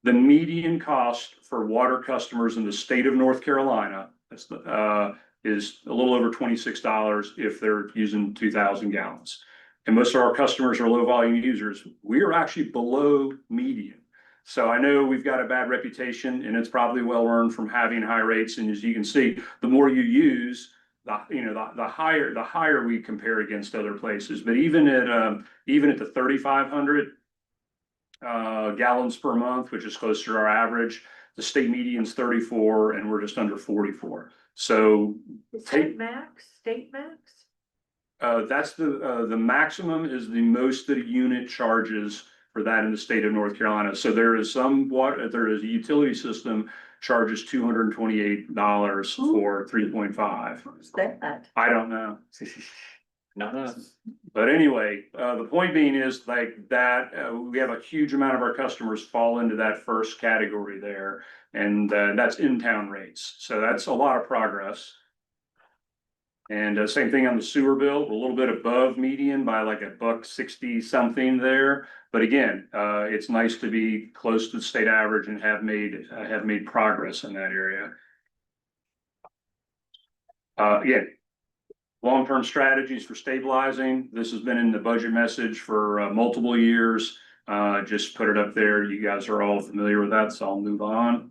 the median cost for water customers in the state of North Carolina, is a little over $26 if they're using 2,000 gallons. And most of our customers are low volume users. We are actually below median. So I know we've got a bad reputation, and it's probably well earned from having high rates. And as you can see, the more you use, the higher we compare against other places. But even at the 3,500 gallons per month, which is close to our average, the state median's 34, and we're just under 44. So Is that max, state max? that's the maximum is the most that a unit charges for that in the state of North Carolina. So there is a utility system charges $228 for 3.5. What's that? I don't know. Not us. But anyway, the point being is like that, we have a huge amount of our customers fall into that first category there. And that's in-town rates. So that's a lot of progress. And same thing on the sewer bill, we're a little bit above median by like $1.60 something there. But again, it's nice to be close to the state average and have made progress in that area. Again, long-term strategies for stabilizing. This has been in the budget message for multiple years. Just put it up there. You guys are all familiar with that, so I'll move on.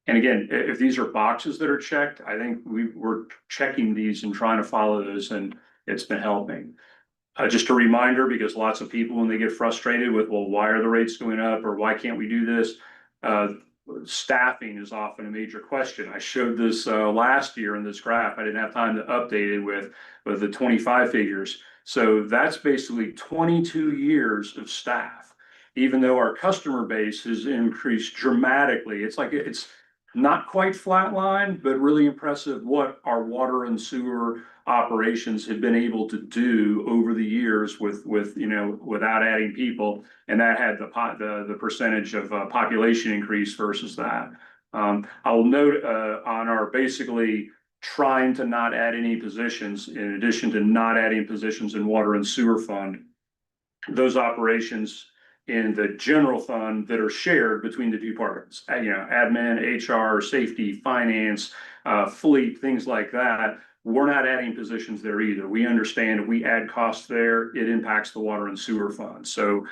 And again, if these are boxes that are checked, I think we're checking these and trying to follow those, and it's been helping. Just a reminder, because lots of people, when they get frustrated with, well, why are the rates going up, or why can't we do this? Staffing is often a major question. I showed this last year in this graph. I didn't have time to update it with the 25 figures. So that's basically 22 years of staff. Even though our customer base has increased dramatically, it's not quite flatline, but really impressive what our water and sewer operations have been able to do over the years without adding people. And that had the percentage of population increase versus that. I'll note on our basically trying to not add any positions, in addition to not adding positions in water and sewer fund, those operations in the general fund that are shared between the departments, admin, HR, safety, finance, fleet, things like that. We're not adding positions there either. We understand if we add costs there, it impacts the water and sewer fund. So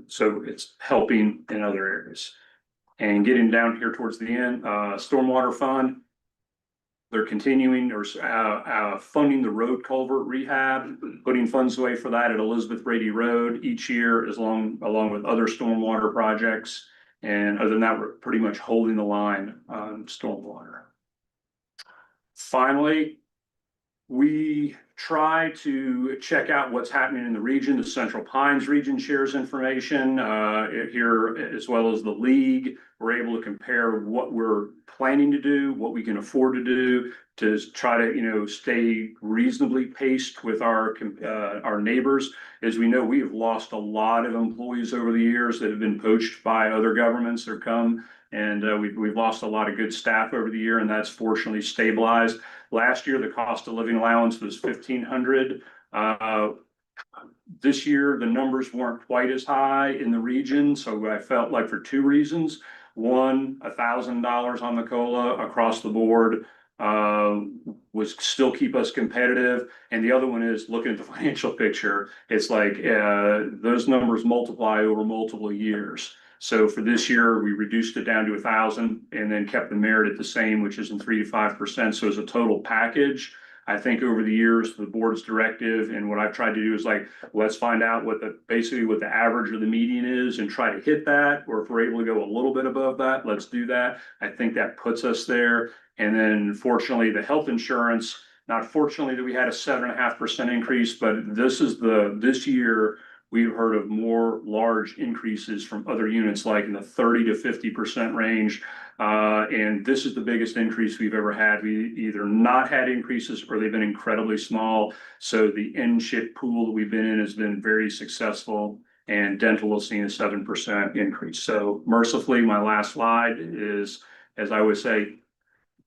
it's helping in other areas. And getting down here towards the end, stormwater fund. They're continuing or funding the road culvert rehab, putting funds away for that at Elizabeth Brady Road each year, along with other stormwater projects. And other than that, we're pretty much holding the line on stormwater. Finally, we try to check out what's happening in the region. The Central Pines region shares information here, as well as the league. We're able to compare what we're planning to do, what we can afford to do, to try to stay reasonably paced with our neighbors. As we know, we have lost a lot of employees over the years that have been poached by other governments or come And we've lost a lot of good staff over the year, and that's fortunately stabilized. Last year, the cost of living allowance was $1,500. This year, the numbers weren't quite as high in the region, so I felt like for two reasons. One, $1,000 on the COLA across the board was still keep us competitive. And the other one is looking at the financial picture. It's like those numbers multiply over multiple years. So for this year, we reduced it down to 1,000 and then kept the merit at the same, which is in 3 to 5%. So as a total package, I think over the years, the board's directive and what I've tried to do is like, let's find out basically what the average or the median is and try to hit that. Or if we're able to go a little bit above that, let's do that. I think that puts us there. And then fortunately, the health insurance, not fortunately that we had a 7.5% increase, but this year, we've heard of more large increases from other units, like in the 30 to 50% range. And this is the biggest increase we've ever had. We either not had increases or they've been incredibly small. So the N-CHIP pool that we've been in has been very successful, and dental has seen a 7% increase. So mercifully, my last slide is, as I would say,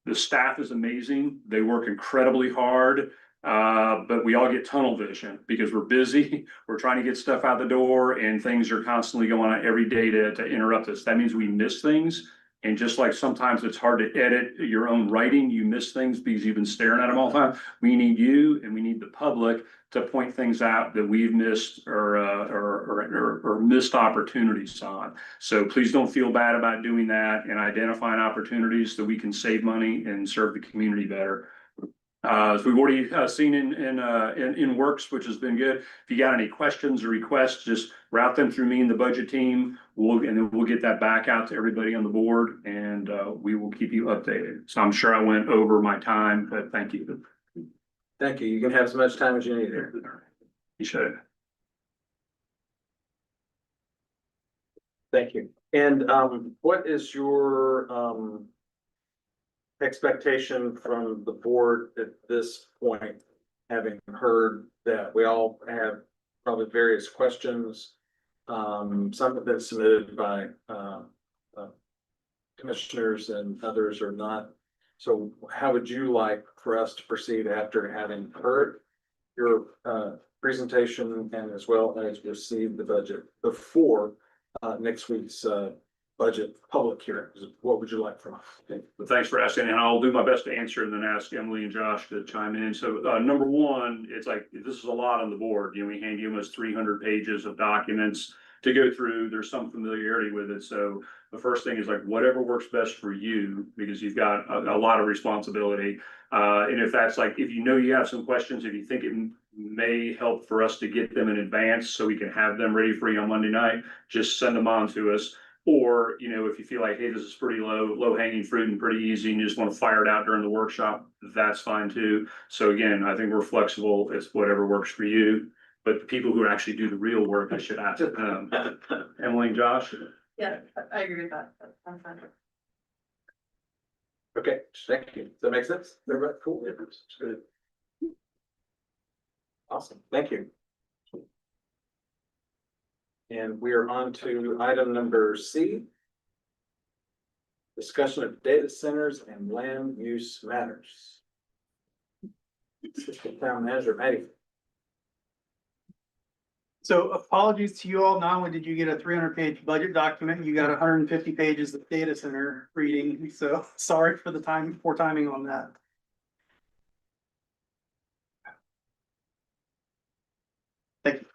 the staff is amazing. They work incredibly hard. But we all get tunnel vision because we're busy. We're trying to get stuff out the door and things are constantly going on every day to interrupt us. That means we miss things. And just like sometimes it's hard to edit your own writing, you miss things because you've been staring at them all the time. We need you and we need the public to point things out that we've missed or missed opportunities on. So please don't feel bad about doing that and identifying opportunities that we can save money and serve the community better. As we've already seen in works, which has been good. If you got any questions or requests, just route them through me and the budget team. And then we'll get that back out to everybody on the board, and we will keep you updated. So I'm sure I went over my time, but thank you. Thank you. You can have as much time as you need here. You should. Thank you. And what is your expectation from the board at this point, having heard that we all have probably various questions, some have been submitted by commissioners and others are not. So how would you like for us to proceed after having heard your presentation and as well as received the budget before next week's budget public hearings? What would you like from us? But thanks for asking, and I'll do my best to answer and then ask Emily and Josh to chime in. So number one, it's like, this is a lot on the board. You know, we hand you almost 300 pages of documents to go through. There's some familiarity with it. So the first thing is like, whatever works best for you, because you've got a lot of responsibility. And if that's like, if you know you have some questions, if you think it may help for us to get them in advance so we can have them ready for you on Monday night, just send them on to us. Or, you know, if you feel like, hey, this is pretty low hanging fruit and pretty easy and you just want to fire it out during the workshop, that's fine too. So again, I think we're flexible. It's whatever works for you. But the people who actually do the real work, I should ask them. Emily and Josh? Yeah, I agree with that. I'm fine. Okay, thank you. Does that make sense? Everybody cool? It's good. Awesome, thank you. And we are on to item number C. Discussion of data centers and land use matters. Assistant Town Manager Matty. So apologies to you all. Not only did you get a 300-page budget document, you got 150 pages of data center reading. So sorry for the poor timing on that. Thank you.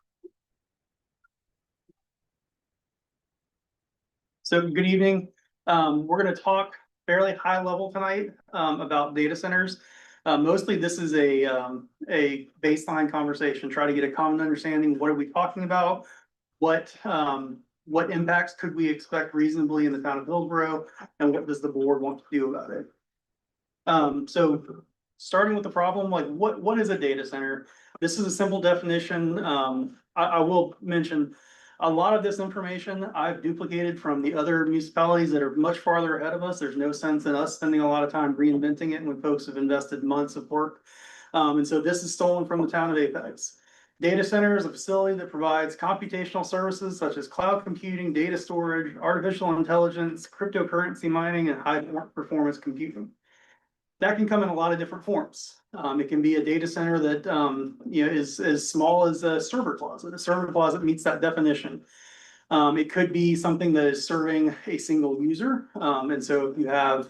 So good evening. We're going to talk fairly high level tonight about data centers. Mostly this is a baseline conversation, try to get a common understanding. What are we talking about? What impacts could we expect reasonably in the town of Hillsborough? And what does the board want to do about it? So starting with the problem, like what is a data center? This is a simple definition. I will mention a lot of this information I've duplicated from the other municipalities that are much farther ahead of us. There's no sense in us spending a lot of time reinventing it when folks have invested months of work. And so this is stolen from the town of Apex. Data center is a facility that provides computational services such as cloud computing, data storage, artificial intelligence, cryptocurrency mining, and high performance computing. That can come in a lot of different forms. It can be a data center that, is as small as a server closet. A server closet meets that definition. It could be something that is serving a single user. And so if you have,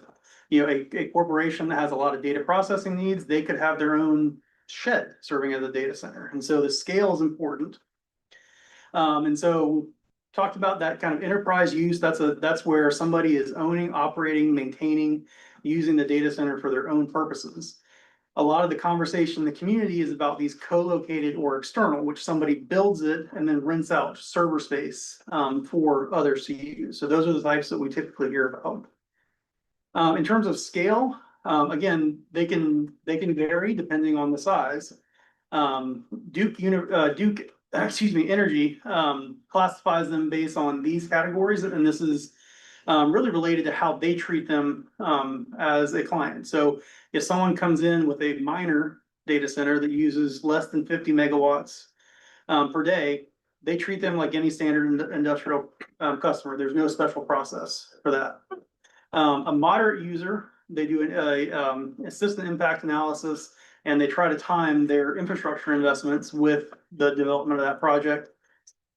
a corporation that has a lot of data processing needs, they could have their own shed serving as a data center. And so the scale is important. And so talked about that kind of enterprise use. That's where somebody is owning, operating, maintaining, using the data center for their own purposes. A lot of the conversation in the community is about these co-located or external, which somebody builds it and then rents out server space for others to use. So those are the types that we typically hear about. In terms of scale, again, they can vary depending on the size. Duke Energy classifies them based on these categories, and this is really related to how they treat them as a client. So if someone comes in with a minor data center that uses less than 50 megawatts per day, they treat them like any standard industrial customer. There's no special process for that. A moderate user, they do a system impact analysis, and they try to time their infrastructure investments with the development of that project.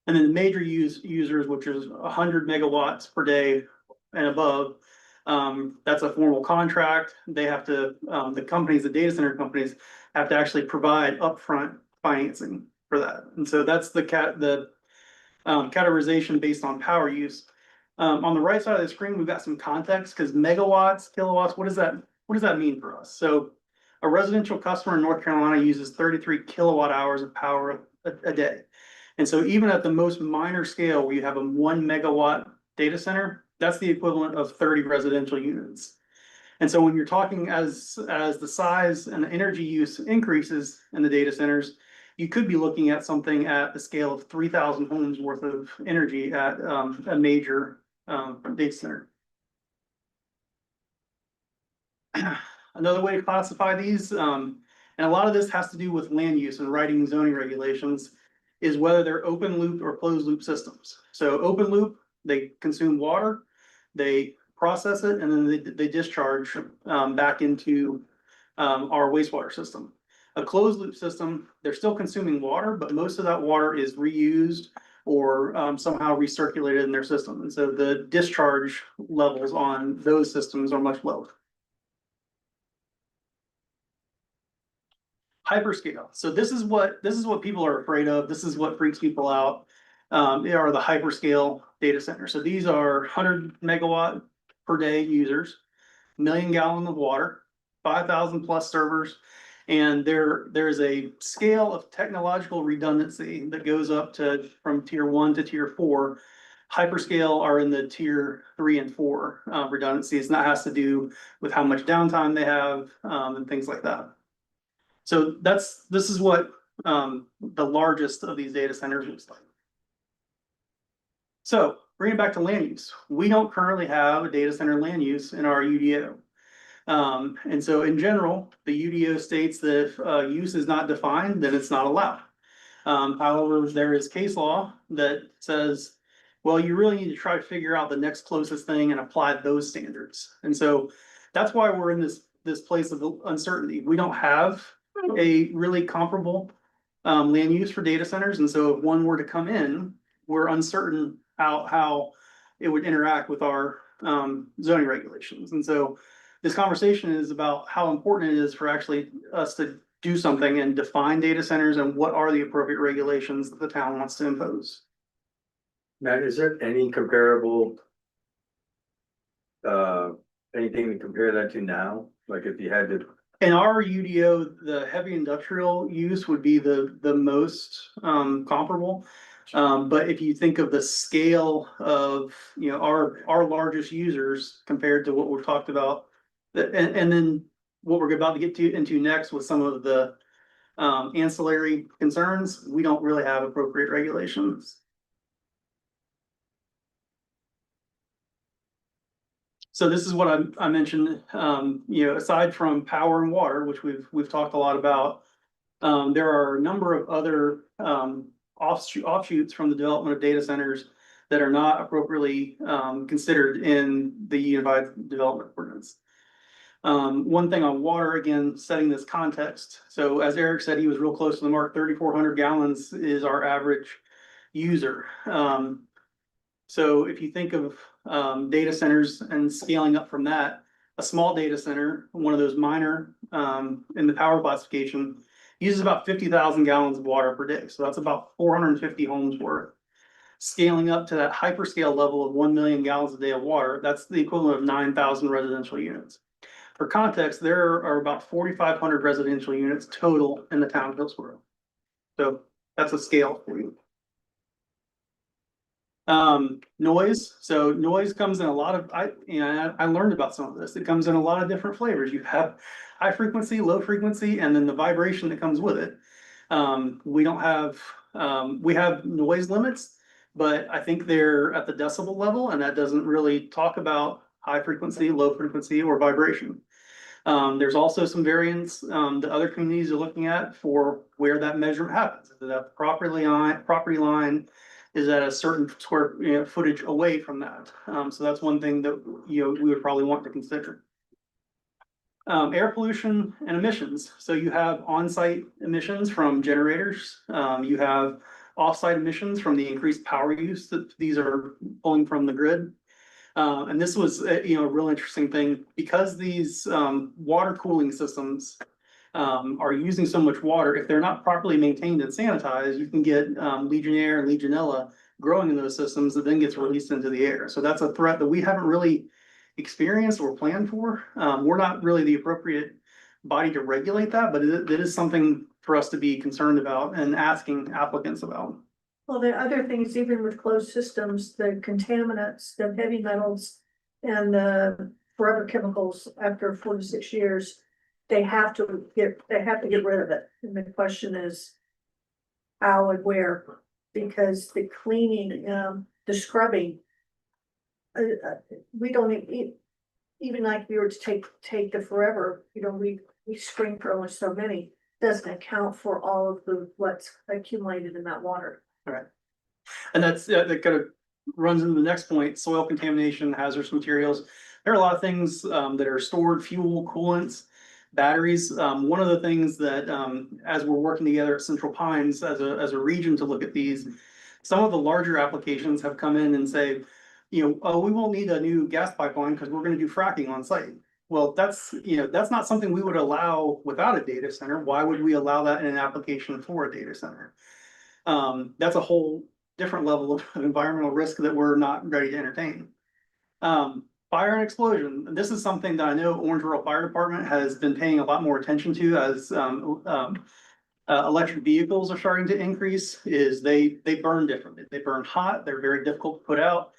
And then the major users, which is 100 megawatts per day and above, that's a formal contract. They have to, the data center companies have to actually provide upfront financing for that. And so that's the categorization based on power use. On the right side of the screen, we've got some context, because megawatts, kilowatts, what does that mean for us? So a residential customer in North Carolina uses 33 kilowatt hours of power a day. And so even at the most minor scale, where you have a 1 megawatt data center, that's the equivalent of 30 residential units. And so when you're talking as the size and the energy use increases in the data centers, you could be looking at something at the scale of 3,000 homes worth of energy at a major data center. Another way to classify these, and a lot of this has to do with land use and writing and zoning regulations, is whether they're open loop or closed loop systems. So open loop, they consume water, they process it, and then they discharge back into our wastewater system. A closed loop system, they're still consuming water, but most of that water is reused or somehow recirculated in their system. And so the discharge levels on those systems are much lower. Hyperscale. So this is what people are afraid of. This is what freaks people out. They are the hyperscale data centers. So these are 100 megawatt per day users, 1 million gallons of water, 5,000 plus servers. And there's a scale of technological redundancy that goes up to from tier 1 to tier 4. Hyperscale are in the tier 3 and 4 redundancies, and that has to do with how much downtime they have and things like that. So this is what the largest of these data centers looks like. So bringing it back to land use, we don't currently have a data center land use in our UDO. And so in general, the UDO states that if use is not defined, then it's not allowed. However, there is case law that says, well, you really need to try to figure out the next closest thing and apply those standards. And so that's why we're in this place of uncertainty. We don't have a really comparable land use for data centers. And so if one were to come in, we're uncertain how it would interact with our zoning regulations. And so this conversation is about how important it is for actually us to do something and define data centers and what are the appropriate regulations that the town wants to impose. Matt, is there any comparable, anything to compare that to now? Like if you had to. In our UDO, the heavy industrial use would be the most comparable. But if you think of the scale of, our largest users compared to what we've talked about, and then what we're about to get into next with some of the ancillary concerns, we don't really have appropriate regulations. So this is what I mentioned, aside from power and water, which we've talked a lot about, There are a number of other offshoots from the development of data centers that are not appropriately considered in the Unified Development Ordinance. One thing on water, again, setting this context. So as Eric said, he was real close to the mark. 3,400 gallons is our average user. So if you think of data centers and scaling up from that, a small data center, one of those minor in the power classification, uses about 50,000 gallons of water per day. So that's about 450 homes worth. Scaling up to that hyperscale level of 1 million gallons a day of water, that's the equivalent of 9,000 residential units. For context, there are about 4,500 residential units total in the town of Hillsborough. So that's a scale for you. Noise. So noise comes in a lot of, I learned about some of this. It comes in a lot of different flavors. You have high frequency, low frequency, and then the vibration that comes with it. We don't have, we have noise limits, but I think they're at the decibel level, and that doesn't really talk about high frequency, low frequency, or vibration. There's also some variants that other communities are looking at for where that measurement happens. Is it at the property line? Is at a certain square footage away from that? So that's one thing that we would probably want to consider. Air pollution and emissions. So you have on-site emissions from generators. You have off-site emissions from the increased power use that these are pulling from the grid. And this was a real interesting thing because these water cooling systems are using so much water. If they're not properly maintained and sanitized, you can get Legionnaire and Legionella growing in those systems that then gets released into the air. So that's a threat that we haven't really experienced or planned for. We're not really the appropriate body to regulate that, but it is something for us to be concerned about and asking applicants about. Well, the other things, even with closed systems, the contaminants, the heavy metals and the forever chemicals after 4 to 6 years, they have to get rid of it. And the question is how and where, because the cleaning, the scrubbing, we don't even like we were to take the forever, we screen for only so many, doesn't account for all of what's accumulated in that water. Right. And that kind of runs into the next point, soil contamination, hazardous materials. There are a lot of things that are stored, fuel, coolants, batteries. One of the things that as we're working together at Central Pines as a region to look at these, some of the larger applications have come in and say, oh, we won't need a new gas pipeline because we're going to do fracking on site. Well, that's not something we would allow without a data center. Why would we allow that in an application for a data center? That's a whole different level of environmental risk that we're not ready to entertain. Fire and explosion. This is something that I know Orange Rural Fire Department has been paying a lot more attention to as electric vehicles are starting to increase. They burn differently. They burn hot. They're very difficult to put out.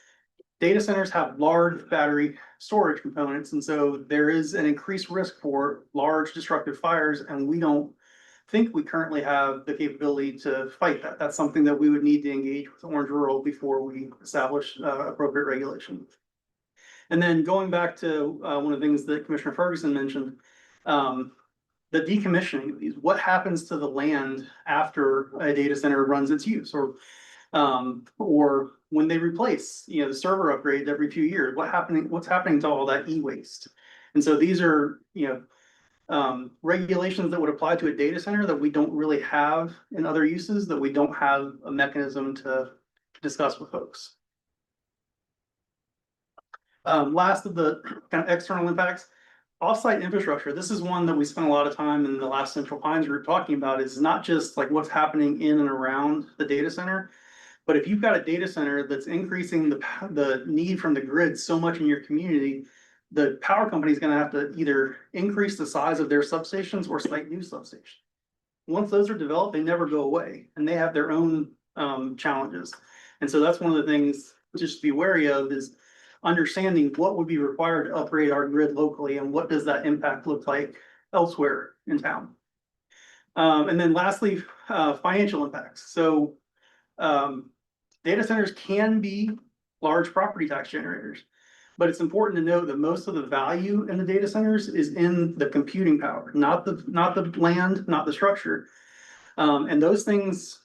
Data centers have large battery storage components, and so there is an increased risk for large destructive fires, and we don't think we currently have the capability to fight that. That's something that we would need to engage with Orange Rural before we establish appropriate regulation. And then going back to one of the things that Commissioner Ferguson mentioned, the decommissioning of these. What happens to the land after a data center runs its use, or when they replace, the server upgrade every few years? What's happening to all that e-waste? And so these are, regulations that would apply to a data center that we don't really have in other uses, that we don't have a mechanism to discuss with folks. Last of the kind of external impacts, offsite infrastructure. This is one that we spent a lot of time in the last Central Pines group talking about. Is not just like what's happening in and around the data center, but if you've got a data center that's increasing the need from the grid so much in your community, the power company is going to have to either increase the size of their substations or site new substations. Once those are developed, they never go away, and they have their own challenges. And so that's one of the things just to be wary of is understanding what would be required to upgrade our grid locally and what does that impact look like elsewhere in town. And then lastly, financial impacts. So data centers can be large property tax generators, but it's important to note that most of the value in the data centers is in the computing power, not the land, not the structure. And those things,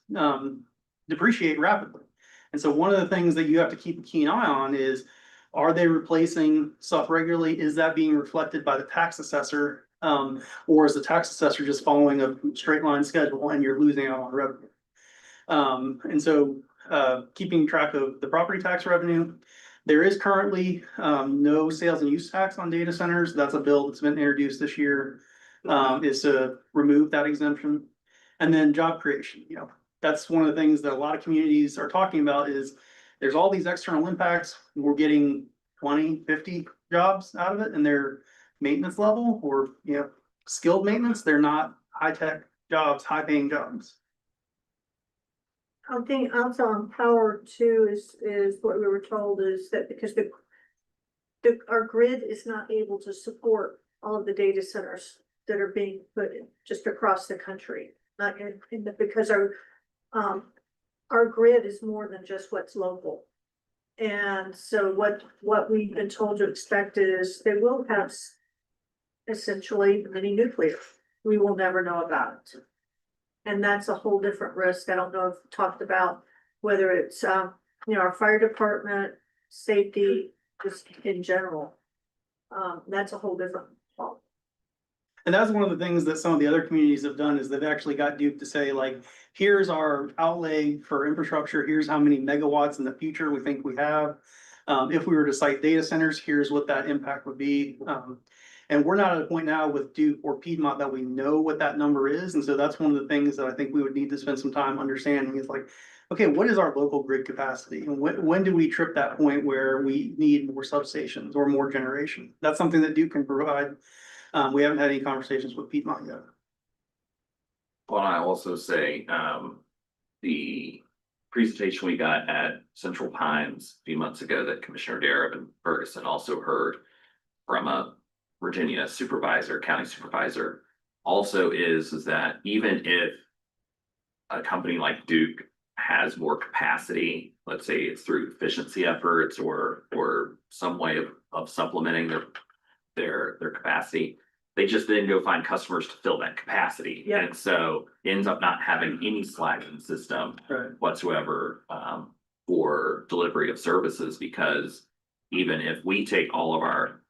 depreciate rapidly. And so one of the things that you have to keep a keen eye on is, are they replacing stuff regularly? Is that being reflected by the tax assessor? Or is the tax assessor just following a straight line schedule and you're losing out on revenue? And so, keeping track of the property tax revenue, there is currently, no sales and use tax on data centers. That's a bill that's been introduced this year, is to remove that exemption. And then job creation, that's one of the things that a lot of communities are talking about is there's all these external impacts. We're getting 20, 50 jobs out of it and they're maintenance level or, skilled maintenance. They're not high-tech jobs, high-paying jobs. I think also on power too is what we were told is that because our grid is not able to support all of the data centers that are being put in just across the country. Not because our grid is more than just what's local. And so what we've been told to expect is they will have essentially mini nuclear. We will never know about it. And that's a whole different risk. I don't know if we talked about whether it's, our fire department, safety, just in general. That's a whole different ball. And that's one of the things that some of the other communities have done is they've actually got Duke to say like, here's our outlay for infrastructure. Here's how many megawatts in the future we think we have. If we were to site data centers, here's what that impact would be. And we're not at a point now with Duke or Piedmont that we know what that number is. And so that's one of the things that I think we would need to spend some time understanding is like, okay, what is our local grid capacity? And when do we trip that point where we need more substations or more generation? That's something that Duke can provide. We haven't had any conversations with Piedmont yet. Well, I also say, the presentation we got at Central Pines a few months ago that Commissioner Darab and Ferguson also heard from a Virginia supervisor, county supervisor, also is that even if a company like Duke has more capacity, let's say it's through efficiency efforts or some way of supplementing their capacity, they just then go find customers to fill that capacity. Yeah. And so ends up not having any slack in the system Right. whatsoever for delivery of services, because even if we take all of our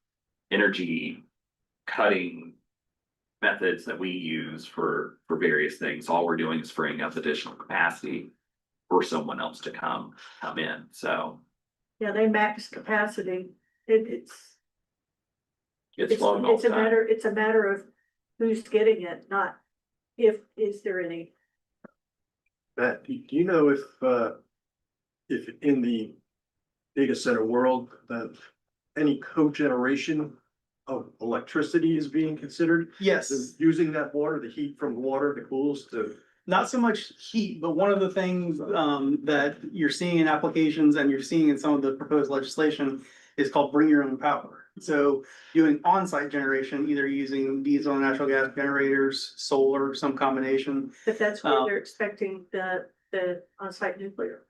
energy cutting methods that we use for various things, all we're doing is freeing up additional capacity for someone else to come in. So Yeah, they max capacity. it's flowing all the time. It's a matter of who's getting it, not is there any. Matt, do you know if in the data center world that any cogeneration of electricity is being considered? Yes. Using that water, the heat from the water, the cools to. Not so much heat, but one of the things that you're seeing in applications and you're seeing in some of the proposed legislation is called bring your own power. So doing on-site generation, either using diesel or natural gas generators, solar, some combination. But that's where they're expecting the on-site nuclear.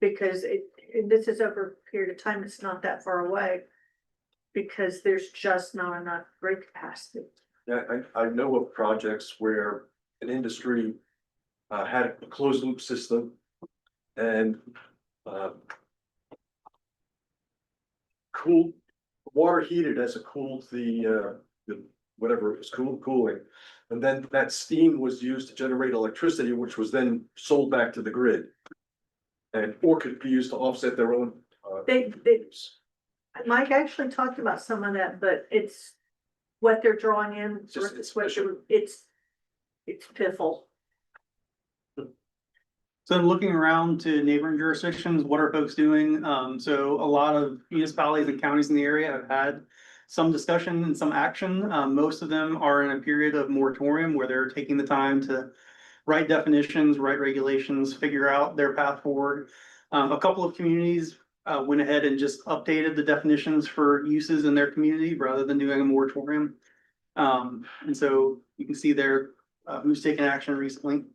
Because and this is over a period of time, it's not that far away. Because there's just not enough grid capacity. Yeah, I know of projects where an industry had a closed loop system and cooled, water heated as it cooled the whatever it was cooling. And then that steam was used to generate electricity, which was then sold back to the grid. And or could be used to offset their own. Mike actually talked about some of that, but it's what they're drawing in, versus what it's piffle. So looking around to neighboring jurisdictions, what are folks doing? So a lot of municipalities and counties in the area have had some discussion and some action. Most of them are in a period of moratorium where they're taking the time to write definitions, write regulations, figure out their path forward. A couple of communities went ahead and just updated the definitions for uses in their community rather than doing a moratorium. And so you can see there who's taken action recently.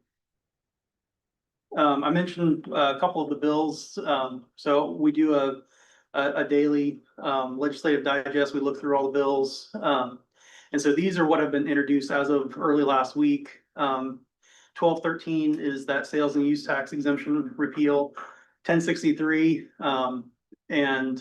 I mentioned a couple of the bills. So we do a daily legislative digest. We look through all the bills. And so these are what have been introduced as of early last week. 1213 is that sales and use tax exemption repeal. 1063, and,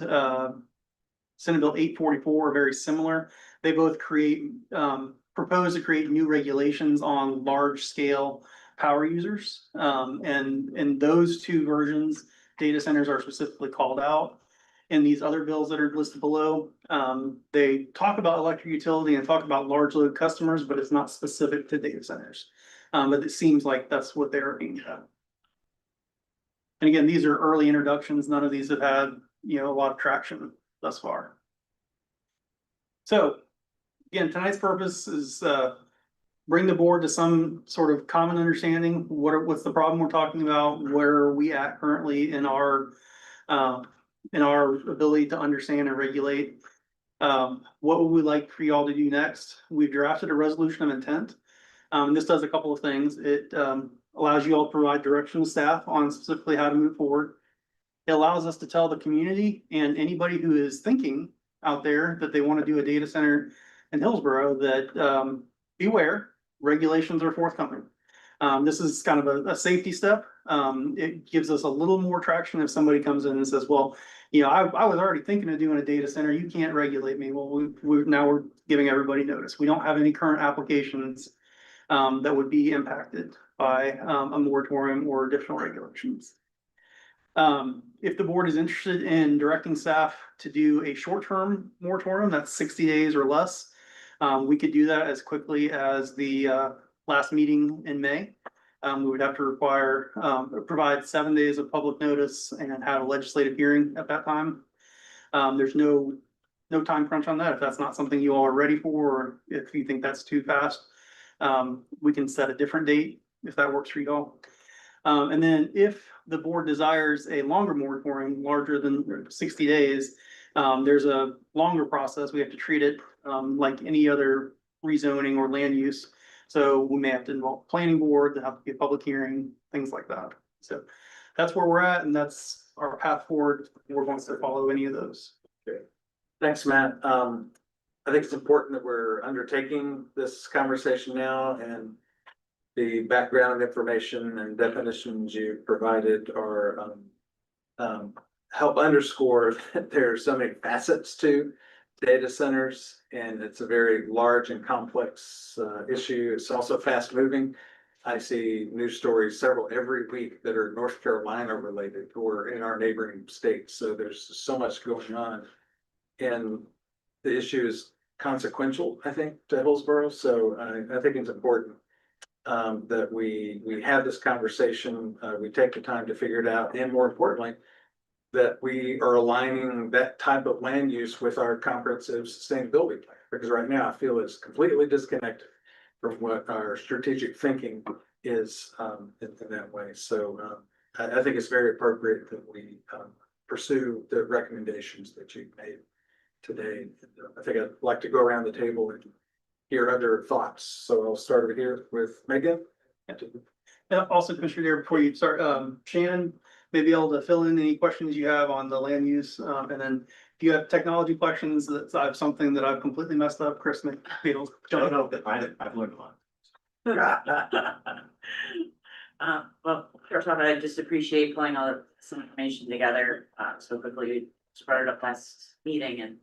Senate Bill 844 are very similar. They both propose to create new regulations on large scale power users. And in those two versions, data centers are specifically called out. In these other bills that are listed below, they talk about electric utility and talk about large load customers, but it's not specific to data centers. But it seems like that's what they're aimed at. And again, these are early introductions. None of these have had, a lot of traction thus far. So again, tonight's purpose is, bring the board to some sort of common understanding. What's the problem we're talking about? Where are we at currently in our ability to understand and regulate? What would we like for y'all to do next? We've drafted a resolution of intent. This does a couple of things. It allows you all to provide direction to staff on specifically how to move forward. It allows us to tell the community and anybody who is thinking out there that they want to do a data center in Hillsborough that beware, regulations are forthcoming. This is kind of a safety step. It gives us a little more traction if somebody comes in and says, well, I was already thinking of doing a data center. You can't regulate me. Well, now we're giving everybody notice. We don't have any current applications that would be impacted by a moratorium or additional regulations. If the board is interested in directing staff to do a short-term moratorium, that's 60 days or less, we could do that as quickly as the last meeting in May. We would have to provide 7 days of public notice and have a legislative hearing at that time. There's no time crunch on that. If that's not something you all are ready for, or if you think that's too fast, we can set a different date if that works for you all. And then if the board desires a longer moratorium, larger than 60 days, there's a longer process. We have to treat it like any other rezoning or land use. So we may have to involve planning board, there have to be a public hearing, things like that. So that's where we're at, and that's our path forward. The board wants to follow any of those. Thanks, Matt. I think it's important that we're undertaking this conversation now, and the background information and definitions you provided are help underscore that there are so many facets to data centers, and it's a very large and complex issue. It's also fast moving. I see news stories several every week that are North Carolina related or in our neighboring states. So there's so much going on, and the issue is consequential, I think, to Hillsborough. So I think it's important that we have this conversation, we take the time to figure it out, and more importantly, that we are aligning that type of land use with our comprehensive sustainability plan. Because right now I feel it's completely disconnected from what our strategic thinking is in that way. So I think it's very appropriate that we pursue the recommendations that you've made today. I think I'd like to go around the table and hear other thoughts. So I'll start over here with Megan. Also, Commissioner, there before you start, Shannon may be able to fill in any questions you have on the land use. And then if you have technology questions, that's I have something that I've completely messed up, Chris may be able to jump in. I've learned a lot. Well, first off, I just appreciate pulling all some information together so quickly. We started up last meeting, and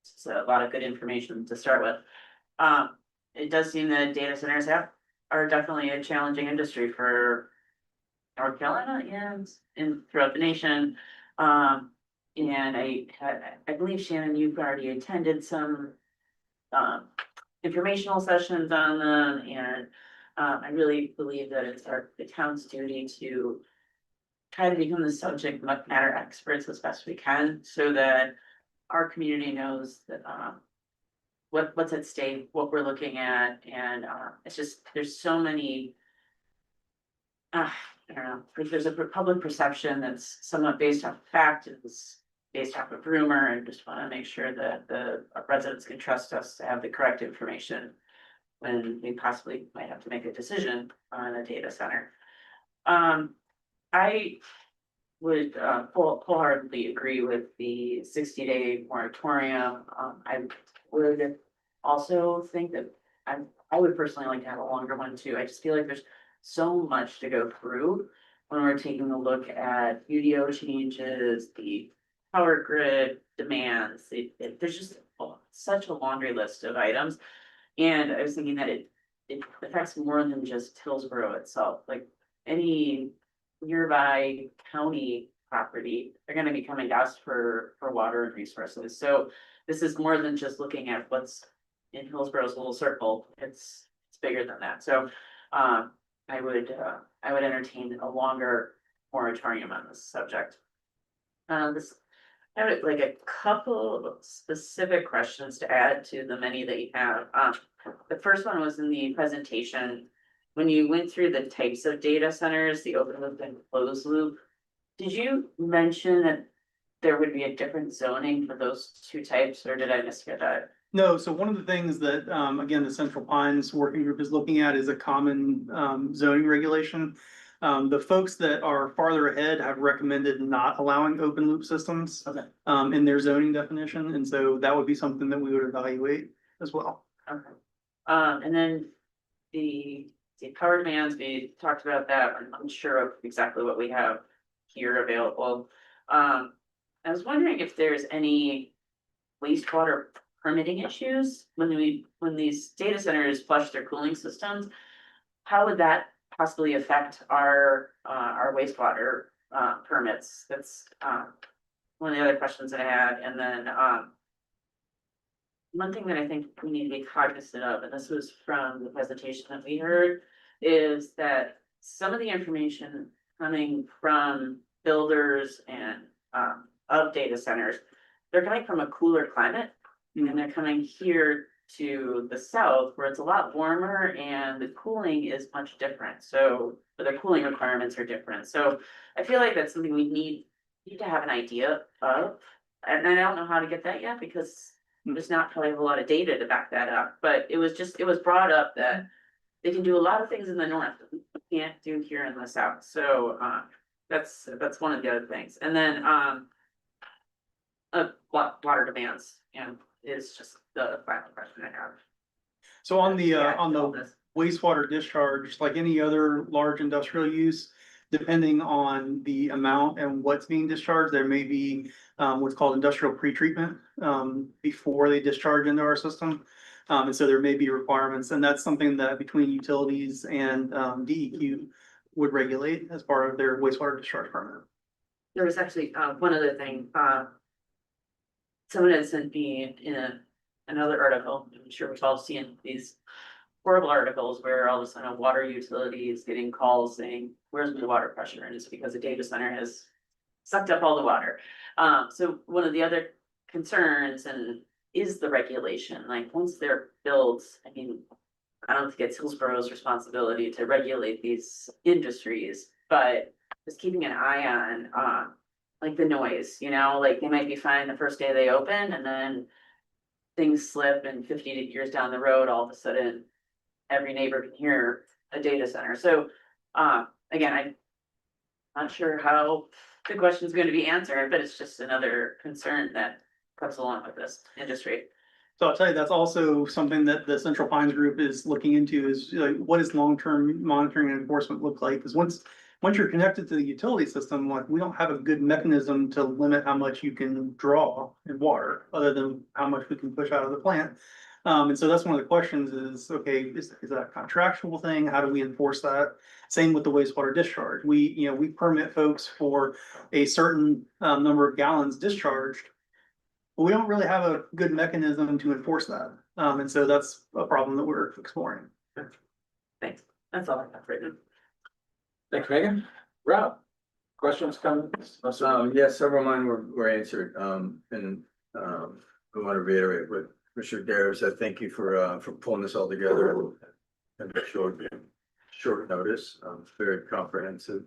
it's a lot of good information to start with. It does seem that data centers are definitely a challenging industry for North Carolina and throughout the nation. And I believe, Shannon, you've already attended some informational sessions on them, and I really believe that it's the town's duty to try to become the subject matter experts as best we can, so that our community knows that what's at stake, what we're looking at, and it's just there's so many. I don't know. There's a public perception that's somewhat based off fact, it's based off of rumor, and just want to make sure that the residents can trust us to have the correct information when we possibly might have to make a decision on a data center. I would wholeheartedly agree with the 60-day moratorium. I would also think that I I would personally like to have a longer one too. I just feel like there's so much to go through when we're taking a look at UDO changes, the power grid demands. There's just such a laundry list of items. And I was thinking that it affects more than just Hillsborough itself, like any nearby county property, they're gonna be coming to us for water and resources. So this is more than just looking at what's in Hillsborough's little circle. It's bigger than that. So I would entertain a longer moratorium on this subject. This, I have like a couple of specific questions to add to the many that you have. The first one was in the presentation. When you went through the types of data centers, the open loop and closed loop, did you mention that there would be a different zoning for those two types, or did I mishear that? No, so one of the things that, again, the Central Pines Working Group is looking at is a common, zoning regulation. The folks that are farther ahead have recommended not allowing open loop systems. Okay. In their zoning definition, and so that would be something that we would evaluate as well. Okay. And then the power demands, we talked about that. I'm unsure of exactly what we have here available. I was wondering if there's any wastewater permitting issues when these data centers flush their cooling systems. How would that possibly affect our wastewater permits? That's one of the other questions that I had. And then one thing that I think we need to be cognizant of, and this was from the presentation that we heard, is that some of the information coming from builders and of data centers, they're coming from a cooler climate, and they're coming here to the south where it's a lot warmer and the cooling is much different. So the cooling requirements are different. So I feel like that's something we need to have an idea of. And I don't know how to get that yet because there's not probably a lot of data to back that up. But it was brought up that they can do a lot of things in the north that we can't do here in the south. So that's one of the other things. And then water demands, is just the final question I have. So on the Yeah, all this. wastewater discharge, like any other large industrial use, depending on the amount and what's being discharged, there may be what's called industrial pretreatment before they discharge into our system. And so there may be requirements, and that's something that between utilities and DEQ would regulate as part of their wastewater discharge permit. There was actually one other thing, someone had sent me in another article. I'm sure we've all seen these horrible articles where all of a sudden a water utility is getting calls saying, where's my water pressure? And it's because the data center has sucked up all the water. So one of the other concerns is the regulation, like once they're built, I mean, I don't think it's Hillsborough's responsibility to regulate these industries, but just keeping an eye on like the noise, like they might be fine the first day they open and then things slip and 50 years down the road, all of a sudden every neighbor can hear a data center. So again, I'm not sure how the question is going to be answered, but it's just another concern that comes along with this industry. So I'll tell you, that's also something that the Central Pines Group is looking into is like, what does long-term monitoring and enforcement look like? Because once you're connected to the utility system, like we don't have a good mechanism to limit how much you can draw in water, other than how much we can push out of the plant. And so that's one of the questions is, okay, is that a contractual thing? How do we enforce that? Same with the wastewater discharge. We permit folks for a certain number of gallons discharged. But we don't really have a good mechanism to enforce that. And so that's a problem that we're exploring. Thanks. That's all I have written. Thanks, Megan. Rob, questions, comments? Yes, several of mine were answered, and I want to reiterate what Mr. Dare said. Thank you for pulling this all together and short notice, very comprehensive.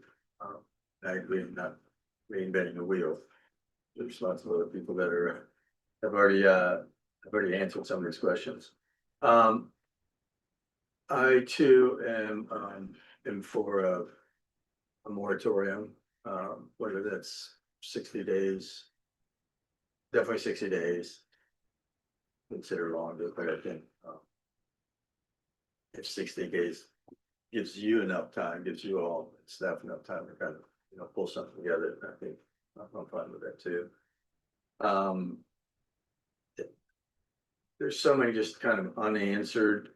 I agree, not reinventing the wheel. The responsibility of people that have already answered some of these questions. I too am for a moratorium, whether that's 60 days, definitely 60 days. Consider longer, but I think if 60 days gives you enough time, gives you all staff enough time to kind of, you know, pull something together, I think I'm fine with that too. There's so many just kind of unanswered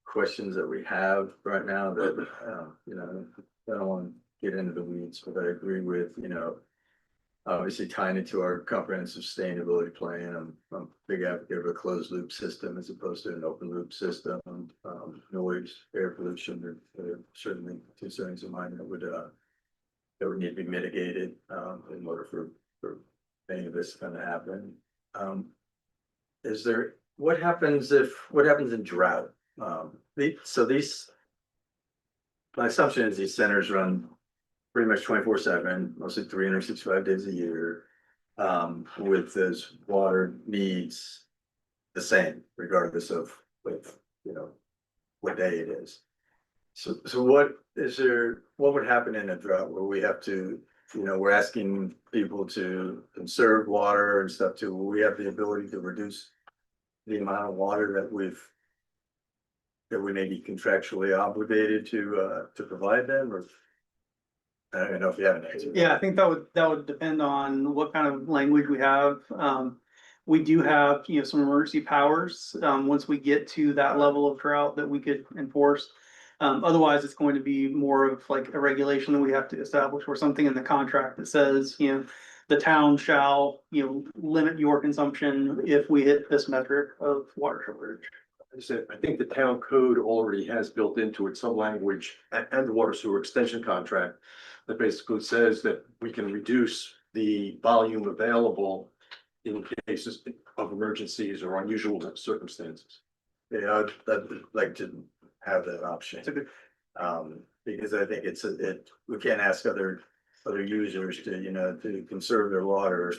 questions that we have right now that, you know, I don't want to get into the weeds, but I agree with, you know, obviously tying it to our comprehensive sustainability plan. I'm a big advocate of a closed loop system as opposed to an open loop system. Noise, air pollution, are certainly two things of mine that would need to be mitigated in order for any of this to kind of happen. What happens in drought? My assumption is these centers run pretty much 24/7, mostly 365 days a year. With those water needs the same regardless of you know, what day it is. So what would happen in a drought where we have to, you know, we're asking people to conserve water and stuff too, will we have the ability to reduce the amount of water that we may be contractually obligated to provide them, or? I don't know if you have an answer. Yeah, I think that would depend on what kind of language we have. We do have, you know, some emergency powers, once we get to that level of drought that we could enforce. Otherwise, it's going to be more of like a regulation that we have to establish, or something in the contract that says, you know, the town shall, you know, limit your consumption if we hit this metric of water shortage. I think the town code already has built into it some language and the water sewer extension contract that basically says that we can reduce the volume available in cases of emergencies or unusual circumstances. Yeah, I'd like to have that option. It's a good, Because I think we can't ask other users to, you know, to conserve their water,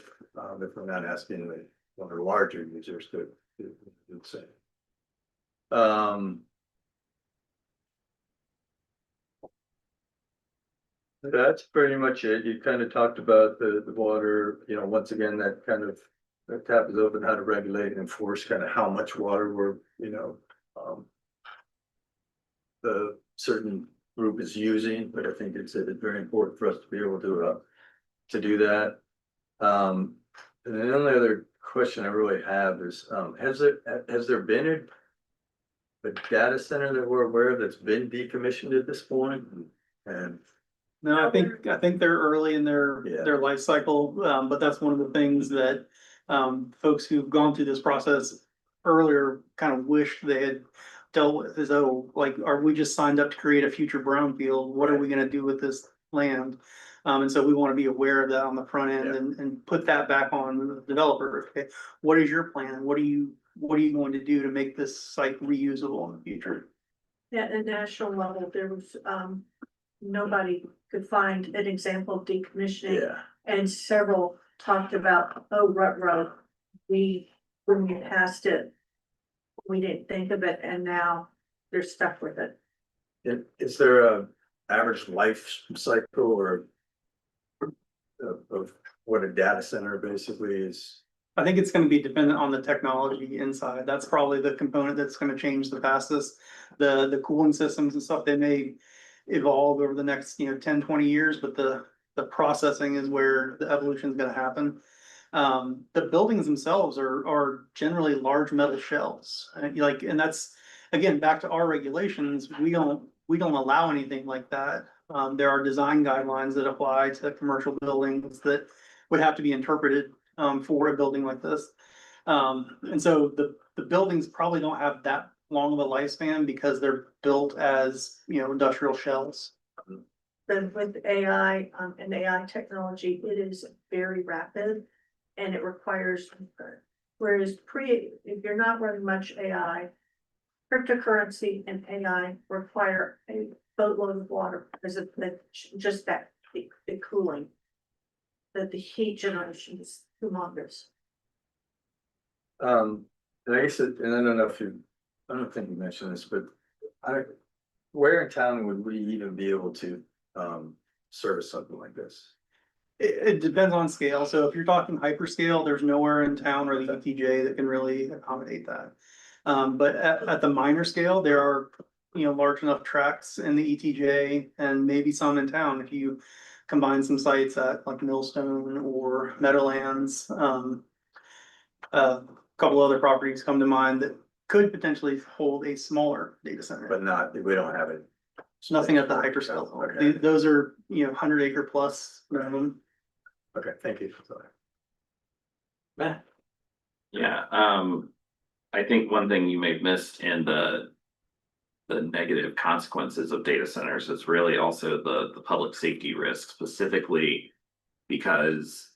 if we're not asking one of the larger users to do the same. That's pretty much it. You kind of talked about the water, you know, once again, that kind of, that tap is open, how to regulate and enforce kind of how much water we're, you know, the certain group is using, but I think it's very important for us to be able to do that. And the only other question I really have is, has there been a data center that we're aware of that's been decommissioned at this point? And no, I think they're early in their life cycle, but that's one of the things that folks who've gone through this process earlier kind of wish they had dealt with, is, oh, like, are we just signed up to create a future brownfield? What are we gonna do with this land? And so we want to be aware of that on the front end and put that back on the developer. Okay, what is your plan? What are you going to do to make this site reusable in the future? Yeah, at national level, there was, nobody could find an example of decommissioning. yeah, And several talked about, oh, rut, when we passed it, we didn't think of it, and now they're stuck with it. is there a average life cycle or of what a data center basically is? I think it's gonna be dependent on the technology inside. That's probably the component that's gonna change the fastest. The cooling systems and stuff, they may evolve over the next, you know, 10, 20 years, but the processing is where the evolution is gonna happen. The buildings themselves are generally large metal shells, and that's, again, back to our regulations, we don't allow anything like that. There are design guidelines that apply to commercial buildings that would have to be interpreted for a building like this. And so the buildings probably don't have that long of a lifespan because they're built as, you know, industrial shells. Then with AI, and AI technology, it is very rapid and it requires, whereas if you're not running much AI, cryptocurrency and AI require a boatload of water because of just that, the cooling. That the heat generation is humongous. And I guess, and I don't know if I don't think you mentioned this, but where in town would we even be able to service something like this? It depends on scale. So if you're talking hyperscale, there's nowhere in town or the ETJ that can really accommodate that. But at the minor scale, there are, large enough tracks in the ETJ and maybe some in town if you combine some sites at like Millstone or Meadowlands. A couple other properties come to mind that could potentially hold a smaller data center. But not, we don't have it. There's nothing at the hyperscale level. Okay. Those are, 100-acre plus minimum. Okay, thank you. Sorry. Yeah, I think one thing you may have missed in the negative consequences of data centers is really also the public safety risk, specifically because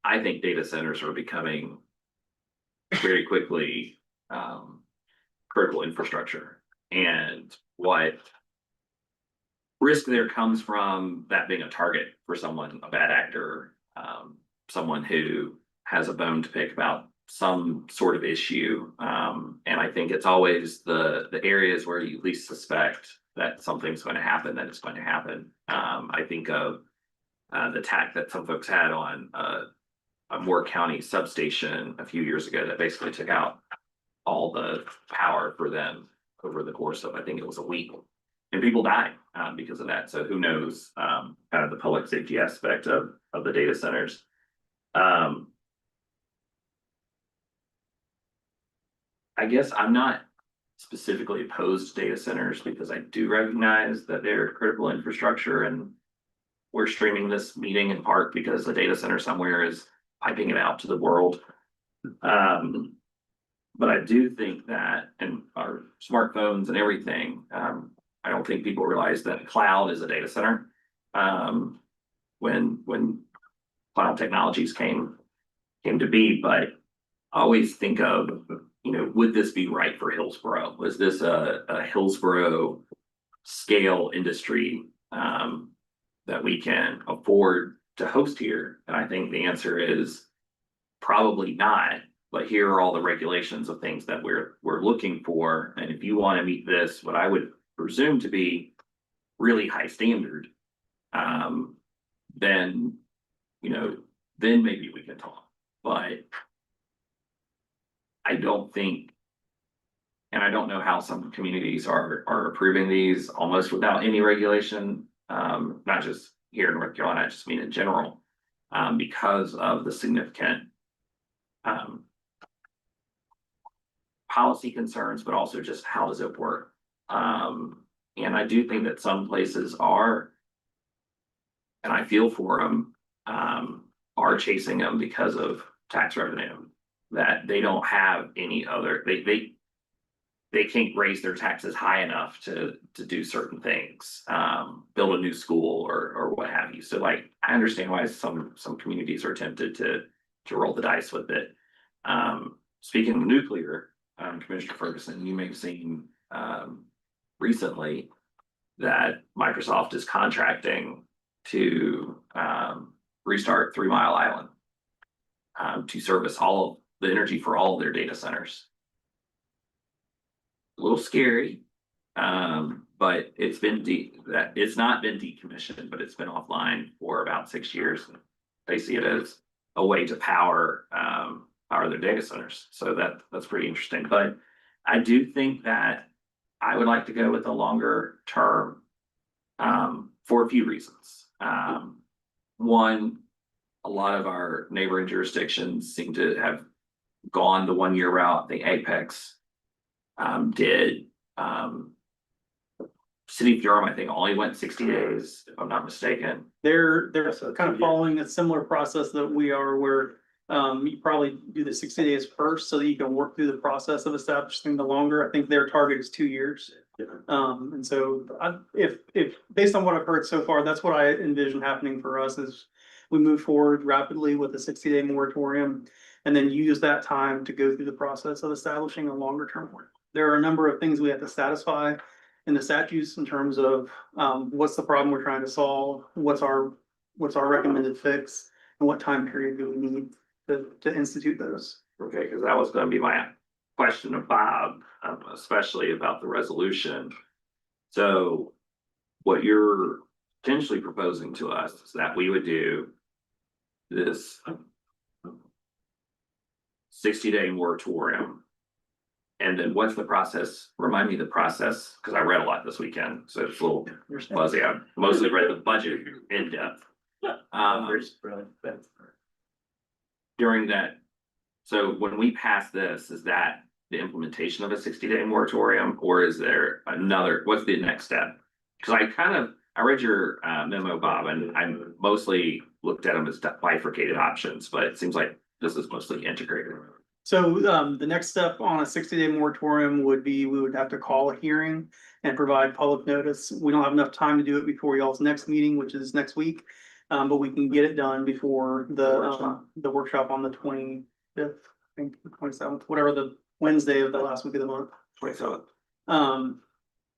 I think data centers are becoming very quickly critical infrastructure. And what risk there comes from that being a target for someone, a bad actor, someone who has a bone to pick about some sort of issue. And I think it's always the areas where you least suspect that something's going to happen, that it's going to happen. I think of the attack that some folks had on a Moore County substation a few years ago that basically took out all the power for them over the course of, I think it was a week. And people died because of that. So who knows, kind of the public safety aspect of the data centers. I guess I'm not specifically opposed to data centers because I do recognize that they're critical infrastructure, and we're streaming this meeting in part because the data center somewhere is piping it out to the world. But I do think that in our smartphones and everything, I don't think people realize that cloud is a data center. When cloud technologies came to be, but I always think of, would this be right for Hillsborough? Was this a Hillsborough scale industry that we can afford to host here? And I think the answer is probably not. But here are all the regulations of things that we're looking for. And if you want to meet this, what I would presume to be really high standard, then maybe we can talk. But I don't think, and I don't know how some communities are approving these almost without any regulation, not just here in North Carolina, I just mean in general, because of the significant policy concerns, but also just how does it work? And I do think that some places are, and I feel for them, are chasing them because of tax revenue, that they don't have any other, they can't raise their taxes high enough to do certain things, build a new school or what have you. So like, I understand why some communities are tempted to roll the dice with it. Speaking of nuclear, Commissioner Ferguson, you may have seen recently that Microsoft is contracting to restart 3 Mile Island to service all of the energy for all of their data centers. A little scary, but it's not been decommissioned, but it's been offline for about 6 years. They see it as a way to power their data centers. So that's pretty interesting. But I do think that I would like to go with a longer term for a few reasons. One, a lot of our neighboring jurisdictions seem to have gone the 1 year route. The Apex did. City of Durham, I think, only went 60 days, if I'm not mistaken. They're kind of following a similar process that we are, where you probably do the 60 days first so that you can work through the process of establishing the longer. I think their target is 2 years. And so if based on what I've heard so far, that's what I envision happening for us is we move forward rapidly with a 60-day moratorium and then use that time to go through the process of establishing a longer term one. There are a number of things we have to satisfy in the statutes in terms of what's the problem we're trying to solve, what's our recommended fix, and what time period do we need to institute those. Okay, because that was going to be my question of Bob, especially about the resolution. So what you're potentially proposing to us is that we would do this 60-day moratorium And then what's the process? Remind me the process, because I read a lot this weekend, so it's a little fuzzy. I mostly read the budget in depth. During that, so when we pass this, is that the implementation of a 60-day moratorium, or is there another, what's the next step? Because I read your memo, Bob, and I mostly looked at them as bifurcated options, but it seems like this is mostly integrated. So, the next step on a 60-day moratorium would be, we would have to call a hearing and provide public notice. We don't have enough time to do it before y'all's next meeting, which is next week. But we can get it done before the workshop on the 25th, I think, 27th, whatever the Wednesday of the last week of the month. 27th.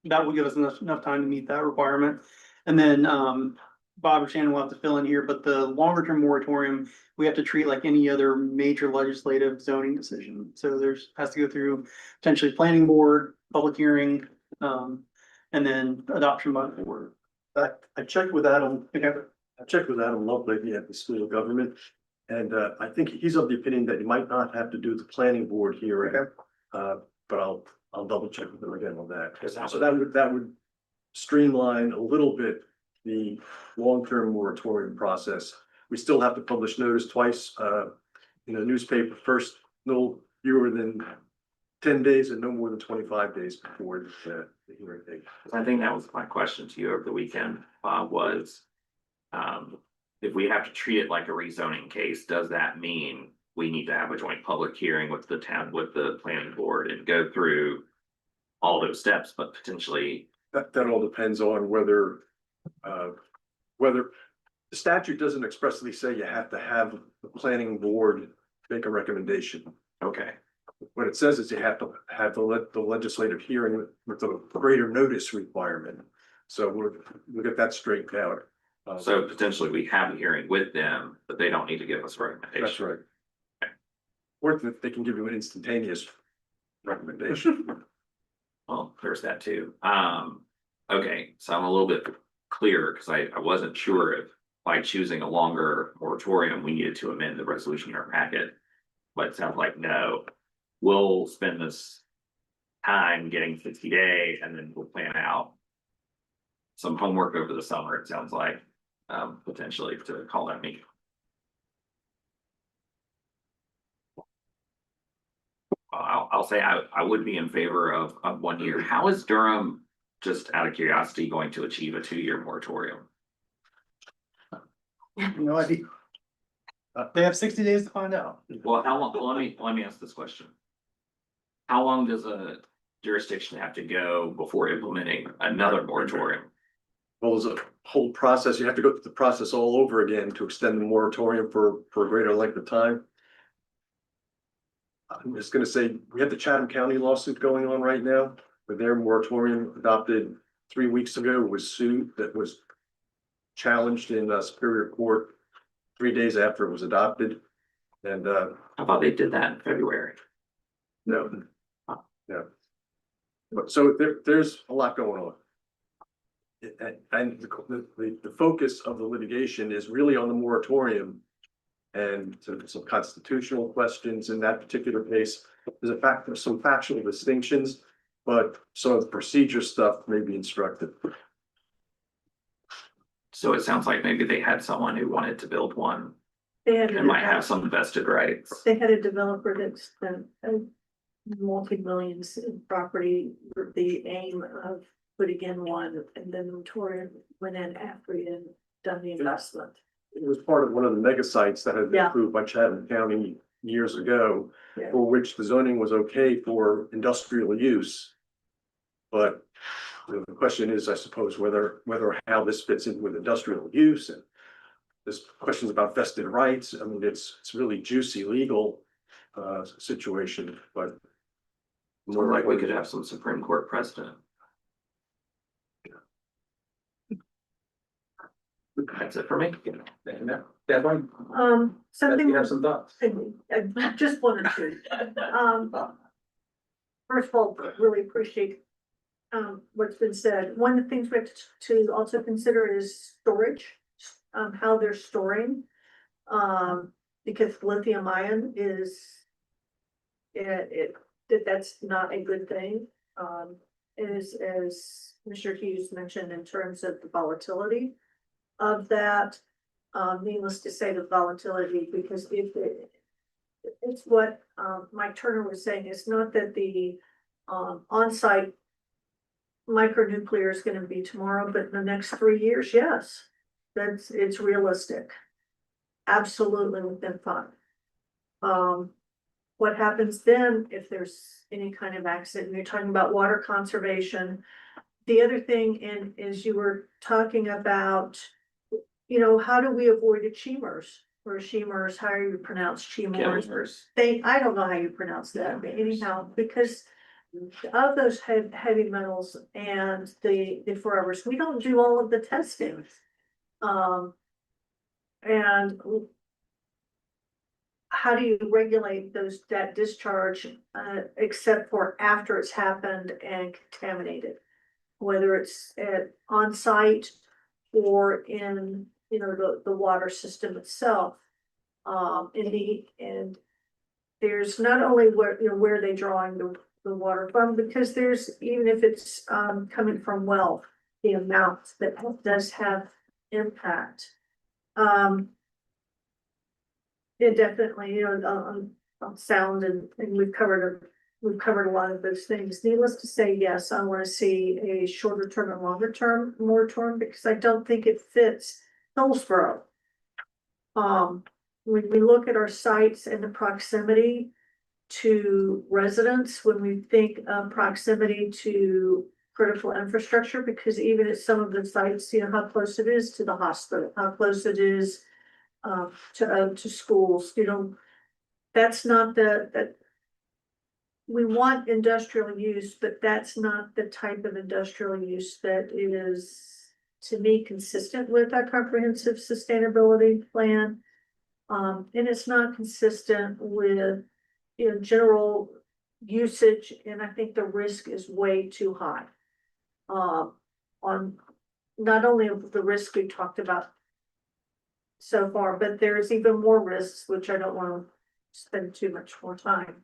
That will give us enough time to meet that requirement. And then, Bob or Shannon will have to fill in here, but the longer term moratorium, we have to treat like any other major legislative zoning decision. So has to go through potentially planning board, public hearing, and then adoption by the board. I checked with Adam. I checked with Adam Lovelady at the School of Government. And I think he's of the opinion that you might not have to do the planning board hearing. But I'll double check with him again on that. So that would streamline a little bit the long-term moratorium process. We still have to publish notice twice in the newspaper, first no fewer than 10 days and no more than 25 days before the hearing date. I think that was my question to you over the weekend, was if we have to treat it like a rezoning case, does that mean we need to have a joint public hearing with the town, with the planning board, and go through all those steps, but potentially? That all depends on whether the statute doesn't expressly say you have to have the planning board make a recommendation. Okay. What it says is you have to have the legislative hearing with a greater notice requirement. So we'll get that straightened out. So potentially we have a hearing with them, but they don't need to give us a recommendation. That's right. Or they can give you an instantaneous recommendation. Well, there's that too. Okay, so I'm a little bit clearer because I wasn't sure if by choosing a longer moratorium, we needed to amend the resolution in our packet. But it sounds like no, we'll spend this time getting 60-day and then we'll plan out some homework over the summer, it sounds like, potentially to call that meeting. I'll say I would be in favor of 1 year. How is Durham, just out of curiosity, going to achieve a 2-year moratorium? No idea. They have 60 days to find out. Well, how long, let me ask this question. How long does a jurisdiction have to go before implementing another moratorium? Well, there's a whole process. You have to go through the process all over again to extend the moratorium for a greater length of time. I'm just gonna say, we have the Chatham County lawsuit going on right now, where their moratorium adopted 3 weeks ago was sued, that was challenged in Superior Court 3 days after it was adopted. And I thought they did that in February. no. But so there's a lot going on. And the focus of the litigation is really on the moratorium and some constitutional questions in that particular case. There's some factual distinctions, but some of the procedure stuff may be instructive. So it sounds like maybe they had someone who wanted to build one They had and might have some vested rights. They had a developer that spent multi-millions in property with the aim of putting in one, and then the moratorium went in after he had done the investment. It was part of one of the mega sites that had been Yeah. approved by Chatham County years ago, Yeah. for which the zoning was okay for industrial use. But the question is, I suppose, whether how this fits in with industrial use, and there's questions about vested rights. I mean, it's really juicy legal situation, but More like we could have some Supreme Court precedent. That's it for me. Definitely, Something. you have some thoughts? I just wanted to. First of all, really appreciate what's been said. One of the things we have to also consider is storage, how they're storing. Because lithium ion is, it that that's not a good thing. As Mr. Hughes mentioned, in terms of the volatility of that. Needless to say, the volatility, because it's what, Mike Turner was saying, it's not that the, on-site micronuclear is gonna be tomorrow, but in the next 3 years, yes. It's realistic. Absolutely within 5. What happens then if there's any kind of accident? You're talking about water conservation. The other thing is you were talking about, how do we avoid a chemers or chemers, how do you pronounce chemers? I don't know how you pronounce that, but anyhow, because of those heavy metals and the forevers, we don't do all of the testing. And how do you regulate that discharge, except for after it's happened and contaminated? Whether it's on site or in, the water system itself. And there's not only where they drawing the water from, because there's, even if it's coming from well, the amount that does have impact. It definitely, on sound and we've covered a lot of those things. Needless to say, yes, I want to see a shorter term and longer term moratorium, because I don't think it fits Hillsborough. When we look at our sites and the proximity to residents, when we think of proximity to critical infrastructure, because even at some of the sites, how close it is to the hospital, how close it is to schools, that's not that we want industrial use, but that's not the type of industrial use that is, to me, consistent with our comprehensive sustainability plan. And it's not consistent with, general usage, and I think the risk is way too high. On not only the risk we talked about so far, but there's even more risks, which I don't want to spend too much more time.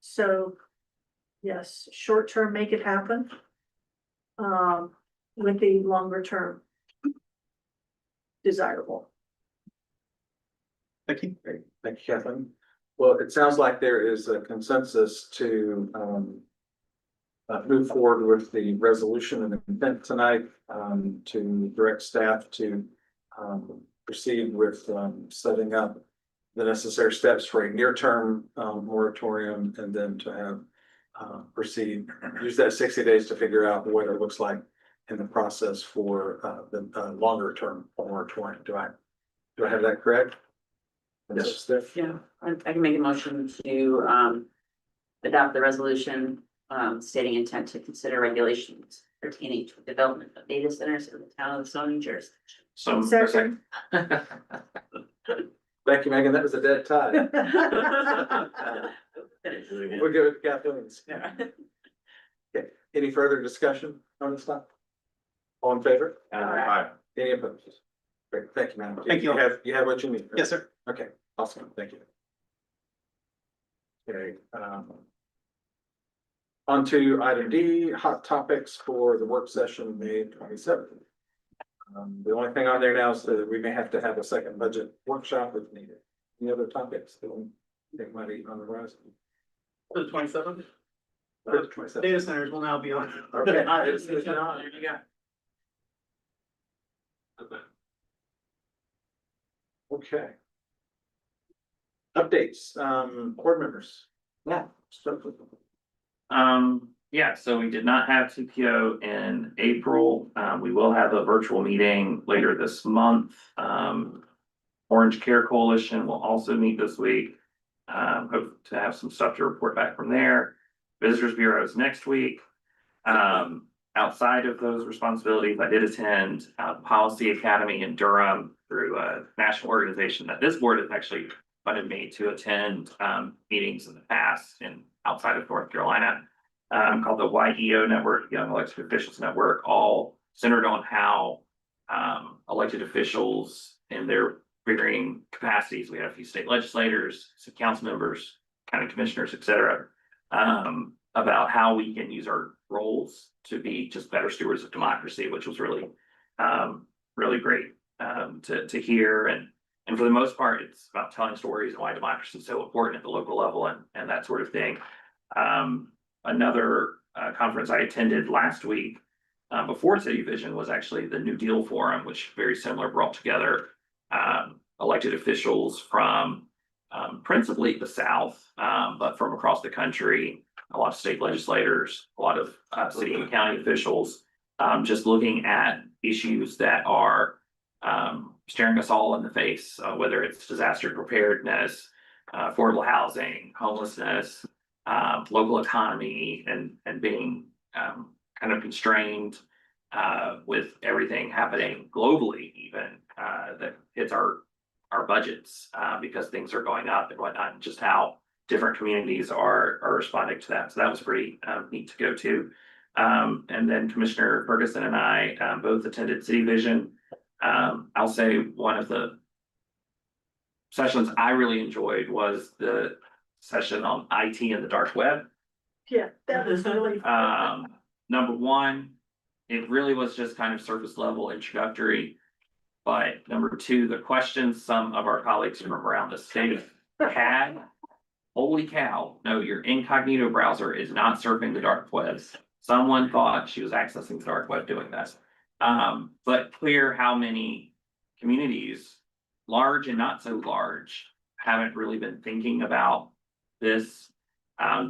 So yes, short term, make it happen. With the longer term desirable. Thank you. Great, thank you, Kathleen. Well, it sounds like there is a consensus to move forward with the resolution and intent tonight, to direct staff to proceed with setting up the necessary steps for a near-term moratorium, and then to have use that 60 days to figure out what it looks like in the process for the longer-term moratorium. Do I have that correct? Yes, Steph? Yeah, I can make a motion to adopt the resolution stating intent to consider regulations pertaining to development of data centers in the town of zoning jurisdiction. So. Second. Thank you, Megan. That was a dead tie. We're good with Kathleen's. Okay, any further discussion on this stuff? All in favor? Aye. Any opposed? Great, thank you, ma'am. Thank you. You have what you need. right? Yes, sir. Okay, awesome, thank you. Okay, on to item D, hot topics for the work session, May 27th. The only thing on there now is that we may have to have a second budget workshop if needed. Any other topics that we think might be on the horizon? For the 27th, The 27th. data centers will now be on. Okay. Okay. Updates, board members. Yeah. Yeah, so we did not have TPO in April. We will have a virtual meeting later this month. Orange Care Coalition will also meet this week. Hope to have some stuff to report back from there. Visitors Bureau is next week. Outside of those responsibilities, I did attend Policy Academy in Durham through a national organization that this board has actually funded me to attend meetings in the past and outside of North Carolina, called the YEO Network, Young Elected Officials Network, all centered on how elected officials in their varying capacities. We had a few state legislators, some council members, county commissioners, et cetera, about how we can use our roles to be just better stewards of democracy, which was really, really great, to hear. And for the most part, it's about telling stories and why democracy is so important at the local level and that sort of thing. Another conference I attended last week, before City Vision, was actually the New Deal Forum, which very similar, brought together elected officials from principally the South, but from across the country, a lot of state legislators, a lot of city and county officials, just looking at issues that are staring us all in the face, whether it's disaster preparedness, affordable housing, homelessness, local economy, and being kind of constrained with everything happening globally, even that hits our budgets because things are going up and whatnot, and just how different communities are responding to that. So that was pretty neat to go to. And then Commissioner Ferguson and I both attended City Vision. I'll say one of the sessions I really enjoyed was the session on IT and the dark web. Yeah, that was really. Number one, it really was just kind of surface level introductory. But number two, the questions some of our colleagues from around the state had, holy cow, no, your incognito browser is not surfing the dark web. Someone thought she was accessing the dark web doing this. But clear how many communities, large and not so large, haven't really been thinking about this,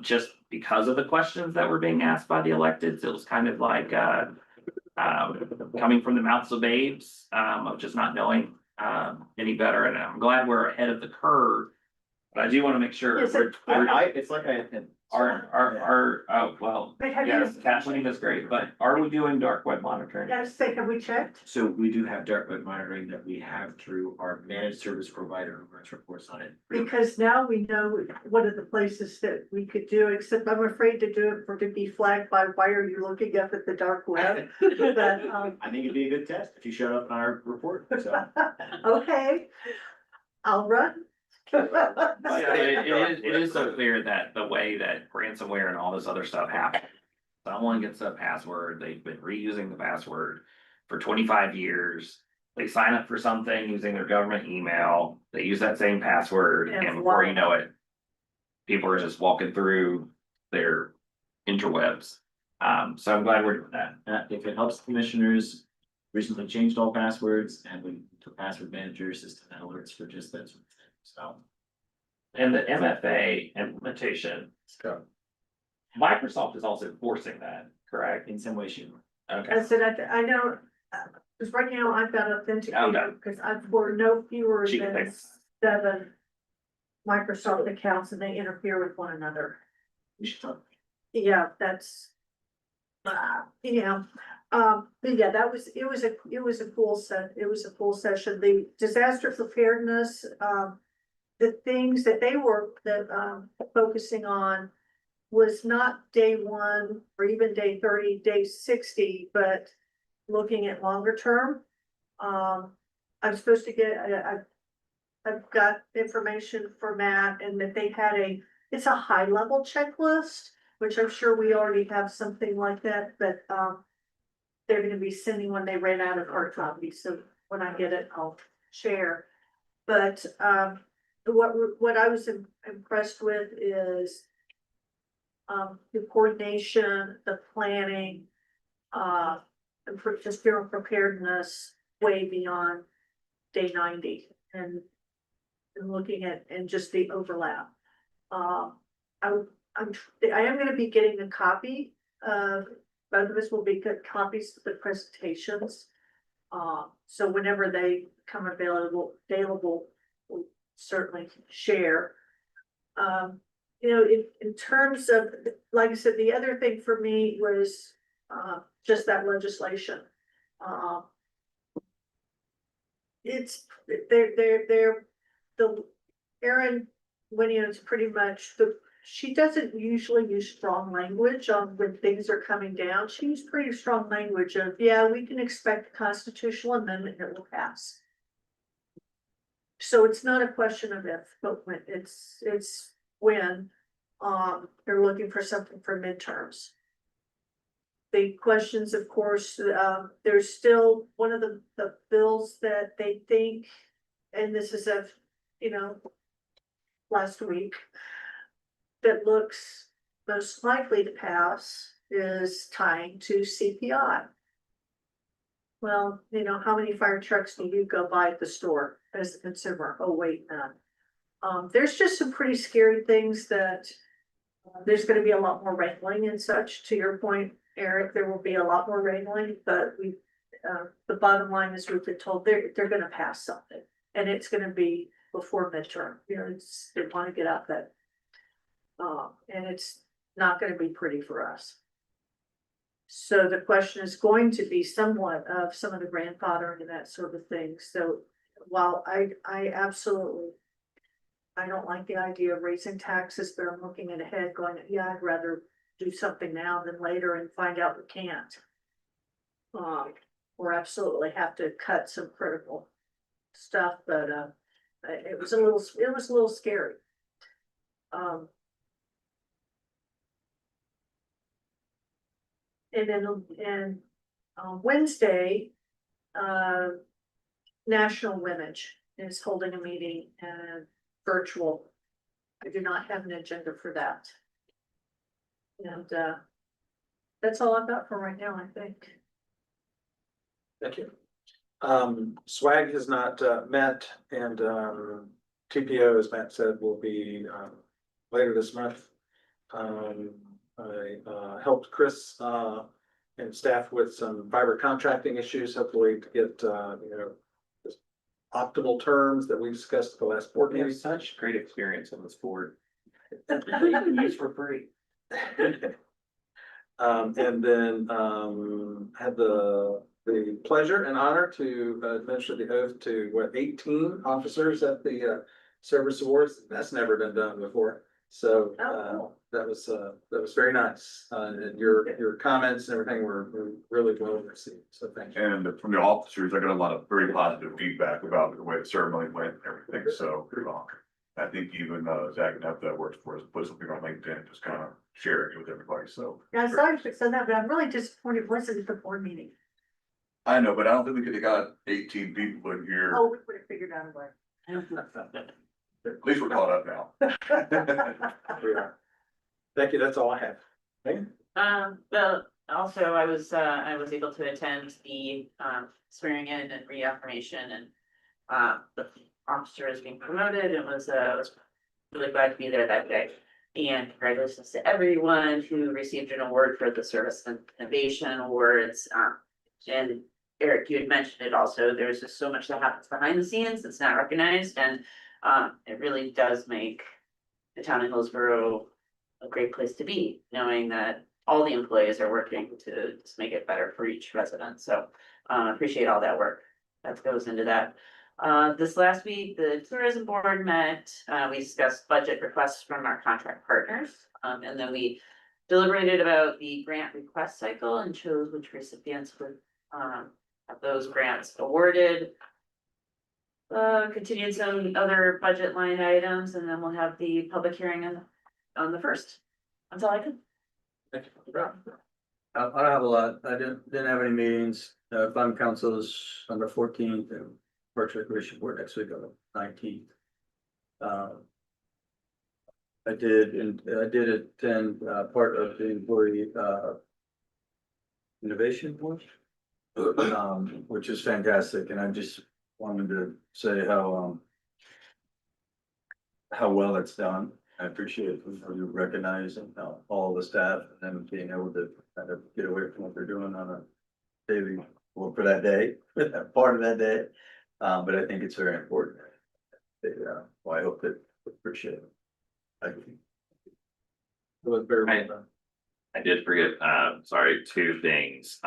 just because of the questions that were being asked by the electeds. It was kind of like, coming from the mouths of babes, of just not knowing, any better. And I'm glad we're ahead of the curve. But I do want to make sure Is it- It's like I. oh, well, But have you- yes, Kathleen is great, but are we doing dark web monitoring? I just think, have we checked? So we do have dark web monitoring that we have through our managed service provider who runs reports on it. Because now we know one of the places that we could do, except I'm afraid to do it for to be flagged by why are you looking up at the dark web? But, I think it'd be a good test if you showed up in our report, so. okay, I'll run. But it is so clear that the way that ransomware and all this other stuff happens, someone gets a password, they've been reusing the password for 25 years. They sign up for something using their government email, they use that same password, And and before you voila. know it, people are just walking through their interwebs. So I'm glad we're doing that. If it helps commissioners, recently changed all passwords and we took password manager system alerts for just that sort of thing, so. And the MFA implementation, Microsoft is also forcing that, correct? In some way, shape, or Okay. I said, I know, because right now I've got authenticator, because I've for no fewer She can than pick. 7 Microsoft accounts and they interfere with one another. we should talk. Yeah, that's. But yeah, it was a cool session, the disaster preparedness, the things that they were, focusing on. Was not day 1 or even day 30, day 60, but looking at longer term. I'm supposed to get, I've got information for Matt and that they had it's a high level checklist, which I'm sure we already have something like that, but, they're gonna be sending when they ran out of hard copies, so when I get it, I'll share. But, what I was impressed with is, the coordination, the planning, and just fear preparedness way beyond day 90 and looking at, and just the overlap. I am gonna be getting a copy of, both of us will be good copies of the presentations. So whenever they come available, we'll certainly share. You know, in terms of, like I said, the other thing for me was, just that legislation. It's, they're, Erin Winnie's pretty much she doesn't usually use strong language on when things are coming down. She used pretty strong language of, yeah, we can expect a constitutional amendment and it will pass. So it's not a question of if, but when it's when, they're looking for something for midterms. The questions, of course, there's still one of the bills that they think, and this is of, you know, last week, that looks most likely to pass is tying to CPI. Well, you know, how many fire trucks do you go buy at the store as a consumer? Oh, wait, none. There's just some pretty scary things that there's gonna be a lot more wrangling and such. To your point, Eric, there will be a lot more wrangling, but the bottom line is we've been told they're gonna pass something. And it's gonna be before midterm, you know, they wanna get out that. And it's not gonna be pretty for us. So the question is going to be somewhat of some of the grandfathering and that sort of thing. So while I absolutely, I don't like the idea of raising taxes, but I'm looking ahead going, yeah, I'd rather do something now than later and find out we can't. Or absolutely have to cut some critical stuff, but it was a little scary. And then Wednesday, National Women's is holding a meeting and virtual. I do not have an agenda for that. And that's all I've got for right now, I think. Thank you. SWAG has not met, and TPO, as Matt said, will be later this month. I helped Chris and staff with some fiber contracting issues, hopefully to get optimal terms that we discussed at the last board We have meeting. such great experience on this board. You can use for free. And then had the pleasure and honor to administer the oath to 18 officers at the service awards. That's never been done before. So that was very nice. And your comments and everything were really well received. So thank you. And from the officers, I got a lot of very positive feedback about the way the ceremony went and everything, so I think even Zach and F that works for us, put something on LinkedIn, just kind of sharing it with everybody, so. Yeah, I saw you said that, but I'm really disappointed it wasn't at the board meeting. I know, but I don't think we could have got 18 people in here, Oh, we would have figured out a way. at least we're caught up now. We are. Thank you. That's all I have. Megan? Well, also I was able to attend the swearing in and reaffirmation and the officer is being promoted. It was really glad to be there that day. And congratulations to everyone who received an award for the Service and Innovation Awards. And Eric, you had mentioned it also, there's just so much that happens behind the scenes that's not recognized, and it really does make the town of Hillsborough a great place to be, knowing that all the employees are working to just make it better for each resident. So appreciate all that work that goes into that. This last week, the tourism board met, we discussed budget requests from our contract partners. And then we deliberated about the grant request cycle and chose which recipients would have those grants awarded. Continued some other budget line items, and then we'll have the public hearing on the 1st. That's all I could. Thank you. I don't have a lot. I didn't have any meetings. Fund council is on the 14th and Parks Recreation Board next week on the 19th. I did attend part of the employee innovation board, which is fantastic, and I just wanted to say how well it's done. I appreciate it for you recognizing all the staff and then being able to kind of get away from what they're doing on a daily, well, for that day, part of that day. But I think it's very important. Well, I hope that appreciate it. Thank you. It was very well done. I did forget, sorry, two things.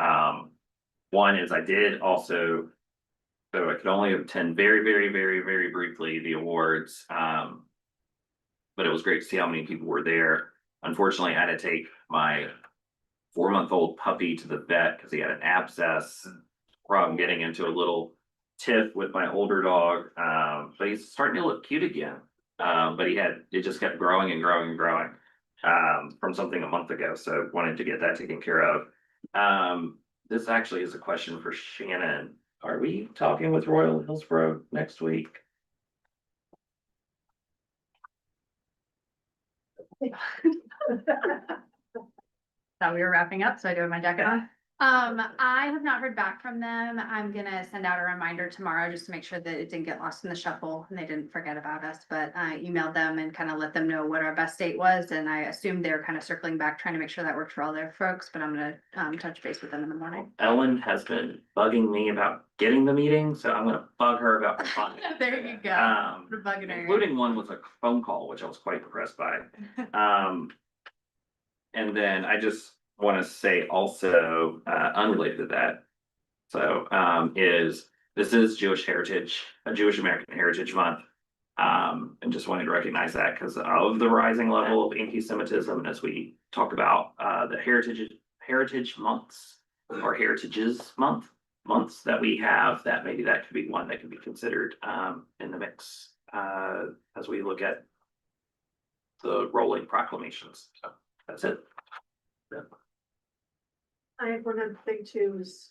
One is I did also, so I could only attend very, very, very, very briefly the awards. But it was great to see how many people were there. Unfortunately, I had to take my 4-month-old puppy to the vet because he had an abscess. From getting into a little tiff with my older dog, but he's starting to look cute again. But it just kept growing and growing and growing. From something a month ago, so wanted to get that taken care of. This actually is a question for Shannon. Are we talking with Royal Hillsborough next week? Thought we were wrapping up, so I do have my jacket on. I have not heard back from them. I'm gonna send out a reminder tomorrow just to make sure that it didn't get lost in the shuffle and they didn't forget about us, but I emailed them and kind of let them know what our best date was, and I assumed they're kind of circling back, trying to make sure that works for all their folks, but I'm gonna touch base with them in the morning. Ellen has been bugging me about getting the meeting, so I'm gonna bug her about the fun. There you go. Um, Bugging her. including one with a phone call, which I was quite impressed by. And then I just want to say also, unrelated to that. So, this is Jewish Heritage, Jewish American Heritage Month. And just wanted to recognize that because of the rising level of anti-Semitism, and as we talk about, the heritage months or heritages months that we have, that maybe that could be one that could be considered, in the mix, as we look at the rolling proclamations. So that's it. I have one other thing too is,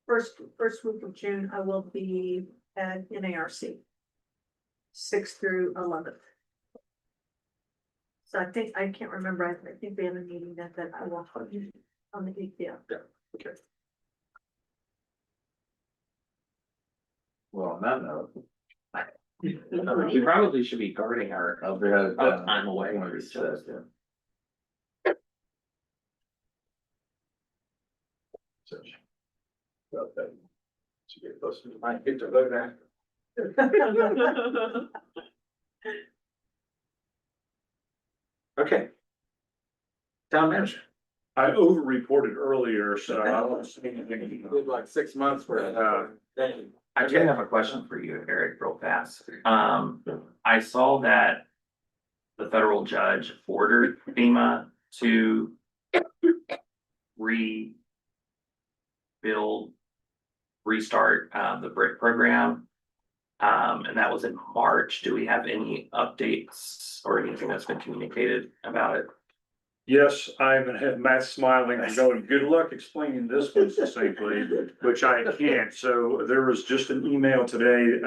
first week of June, I will be at NARC. 6th through 11th. So I think, I can't remember, I think we have a meeting that I will on the 8th, yeah. Okay. Well, on that note. We probably should be guarding our time away. I get to vote after. Okay. Town manager. I over-reported earlier, so I won't say anything. Did like 6 months for I do have a question for you, Eric, real fast. I saw that the federal judge ordered FEMA to restart the BRIC program. And that was in March. Do we have any updates or anything that's been communicated about it? Yes, I'm gonna have Matt smiling and going, good luck explaining this one succinctly, which I can't. So there was just an email today.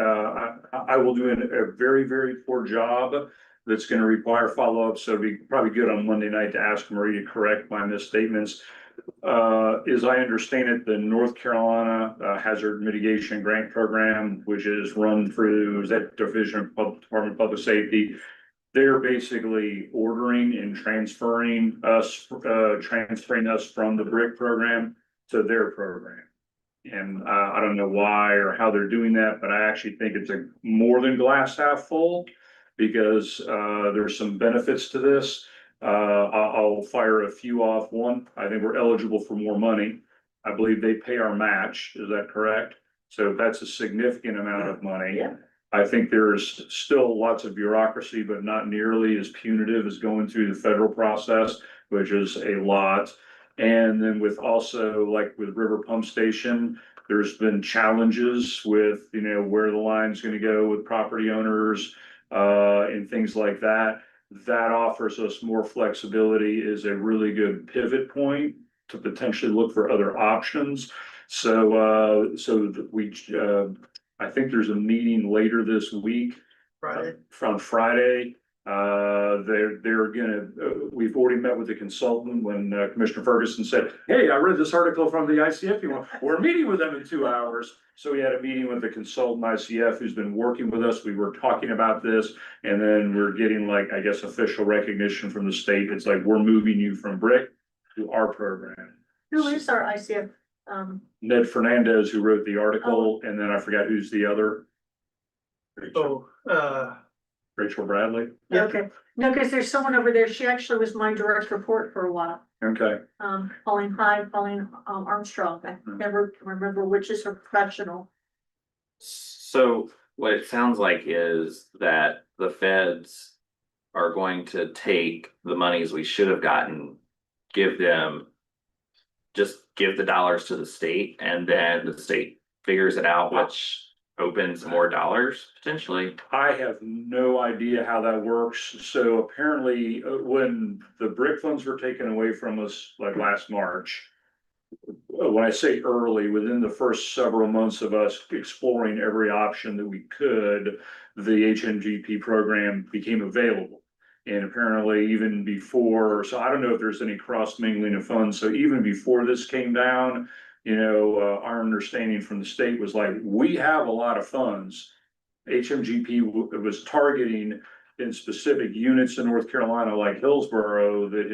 I will do a very, very poor job that's gonna require follow-up. So it'd be probably good on Monday night to ask Marie to correct my misstatements. As I understand it, the North Carolina Hazard Mitigation Grant Program, which is run through that Division of Department of Public Safety. They're basically ordering and transferring us from the BRIC program to their program. And I don't know why or how they're doing that, but I actually think it's a more than glass half full. Because there's some benefits to this. I'll fire a few off. One, I think we're eligible for more money. I believe they pay our match. Is that correct? So that's a significant amount of money. Yeah. I think there's still lots of bureaucracy, but not nearly as punitive as going through the federal process, which is a lot. And then with also like with River Pump Station, there's been challenges with, where the line's gonna go with property owners, and things like that. That offers us more flexibility, is a really good pivot point to potentially look for other options. So, I think there's a meeting later this week. Friday. From Friday. We've already met with the consultant when Commissioner Ferguson said, hey, I read this article from the ICF. We're meeting with them in 2 hours. So we had a meeting with the consultant ICF who's been working with us. We were talking about this, and then we're getting official recognition from the state. It's like, we're moving you from BRIC to our program. Who is our ICF? Ned Fernandez, who wrote the article, and then I forgot who's the other. Rachel Bradley. Okay, no, because there's someone over there, she actually was my direct report for a while. Okay. Pauline Armstrong, I never remember which is her professional. So what it sounds like is that the feds are going to take the monies we should have gotten, give the dollars to the state, and then the state figures it out, which open some more dollars potentially? I have no idea how that works. So apparently, when the brick funds were taken away from us like last March. When I say early, within the first several months of us exploring every option that we could, the HMGP program became available. And apparently even before, so I don't know if there's any cross mingling of funds. So even before this came down, our understanding from the state was like, we have a lot of funds. HMGP was targeting in specific units in North Carolina, like Hillsborough, that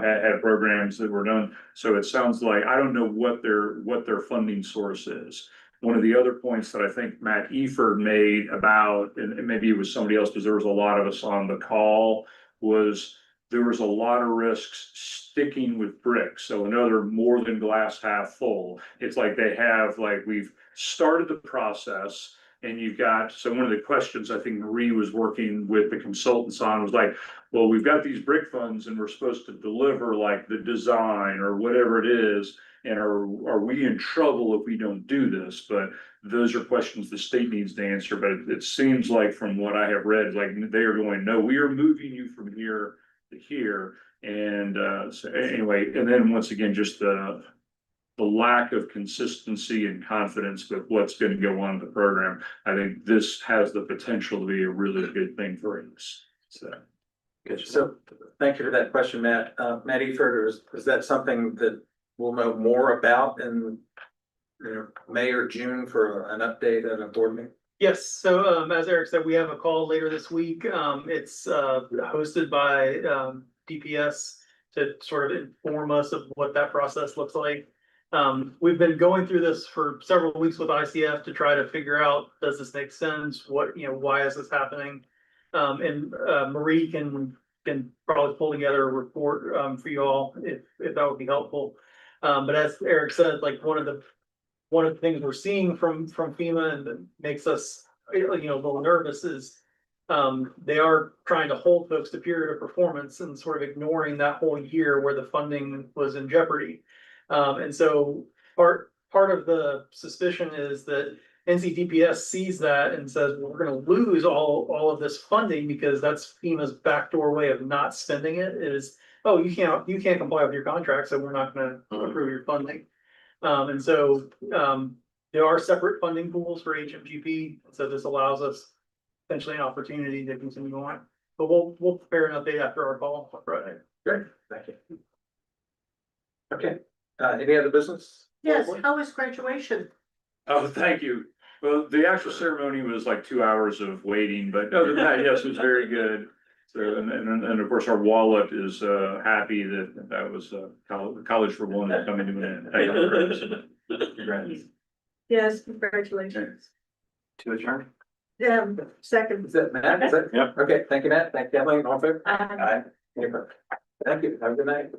had programs that were done. So it sounds like, I don't know what their funding source is. One of the other points that I think Matt Eford made about, and maybe it was somebody else, because there was a lot of us on the call, was there was a lot of risks sticking with bricks. So another more than glass half full. It's like we've started the process. And you've got, so one of the questions I think Marie was working with the consultants on was like, well, we've got these brick funds and we're supposed to deliver like the design or whatever it is. And are we in trouble if we don't do this? But those are questions the state needs to answer. But it seems like from what I have read, like they are going, no, we are moving you from here to here. And so anyway, and then once again, just the lack of consistency and confidence with what's going to go on in the program. I think this has the potential to be a really good thing for us. So. Good. So thank you for that question, Matt. Matt Eford, is that something that we'll know more about in May or June for an update at a board meeting? Yes, so as Eric said, we have a call later this week. It's hosted by DPS to sort of inform us of what that process looks like. We've been going through this for several weeks with ICF to try to figure out, does this make sense? Why is this happening? And Marie can probably pull together a report for you all if that would be helpful. But as Eric said, like one of the things we're seeing from FEMA and that makes us a little nervous is they are trying to hold folks to period of performance and sort of ignoring that whole year where the funding was in jeopardy. And so part of the suspicion is that NCDPS sees that and says, well, we're going to lose all of this funding because that's FEMA's backdoor way of not spending it is, oh, you can't comply with your contract, so we're not going to approve your funding. And so there are separate funding pools for HMGP, so this allows us potentially an opportunity to continue on. But we'll prepare an update after our call on Friday. Great, thank you. Okay, any other business? Yes, how was graduation? Oh, thank you. Well, the actual ceremony was like 2 hours of waiting, but other than that, yes, it was very good. So, and of course, our wallet is happy that was college for one is coming to an end. Congrats. Yes, congratulations. To adjourn? Second. Is that Matt? Is that? Yep. Okay, thank you, Matt. Thank you, Kathleen. All in favor? Aye. Thank you. Have a good night.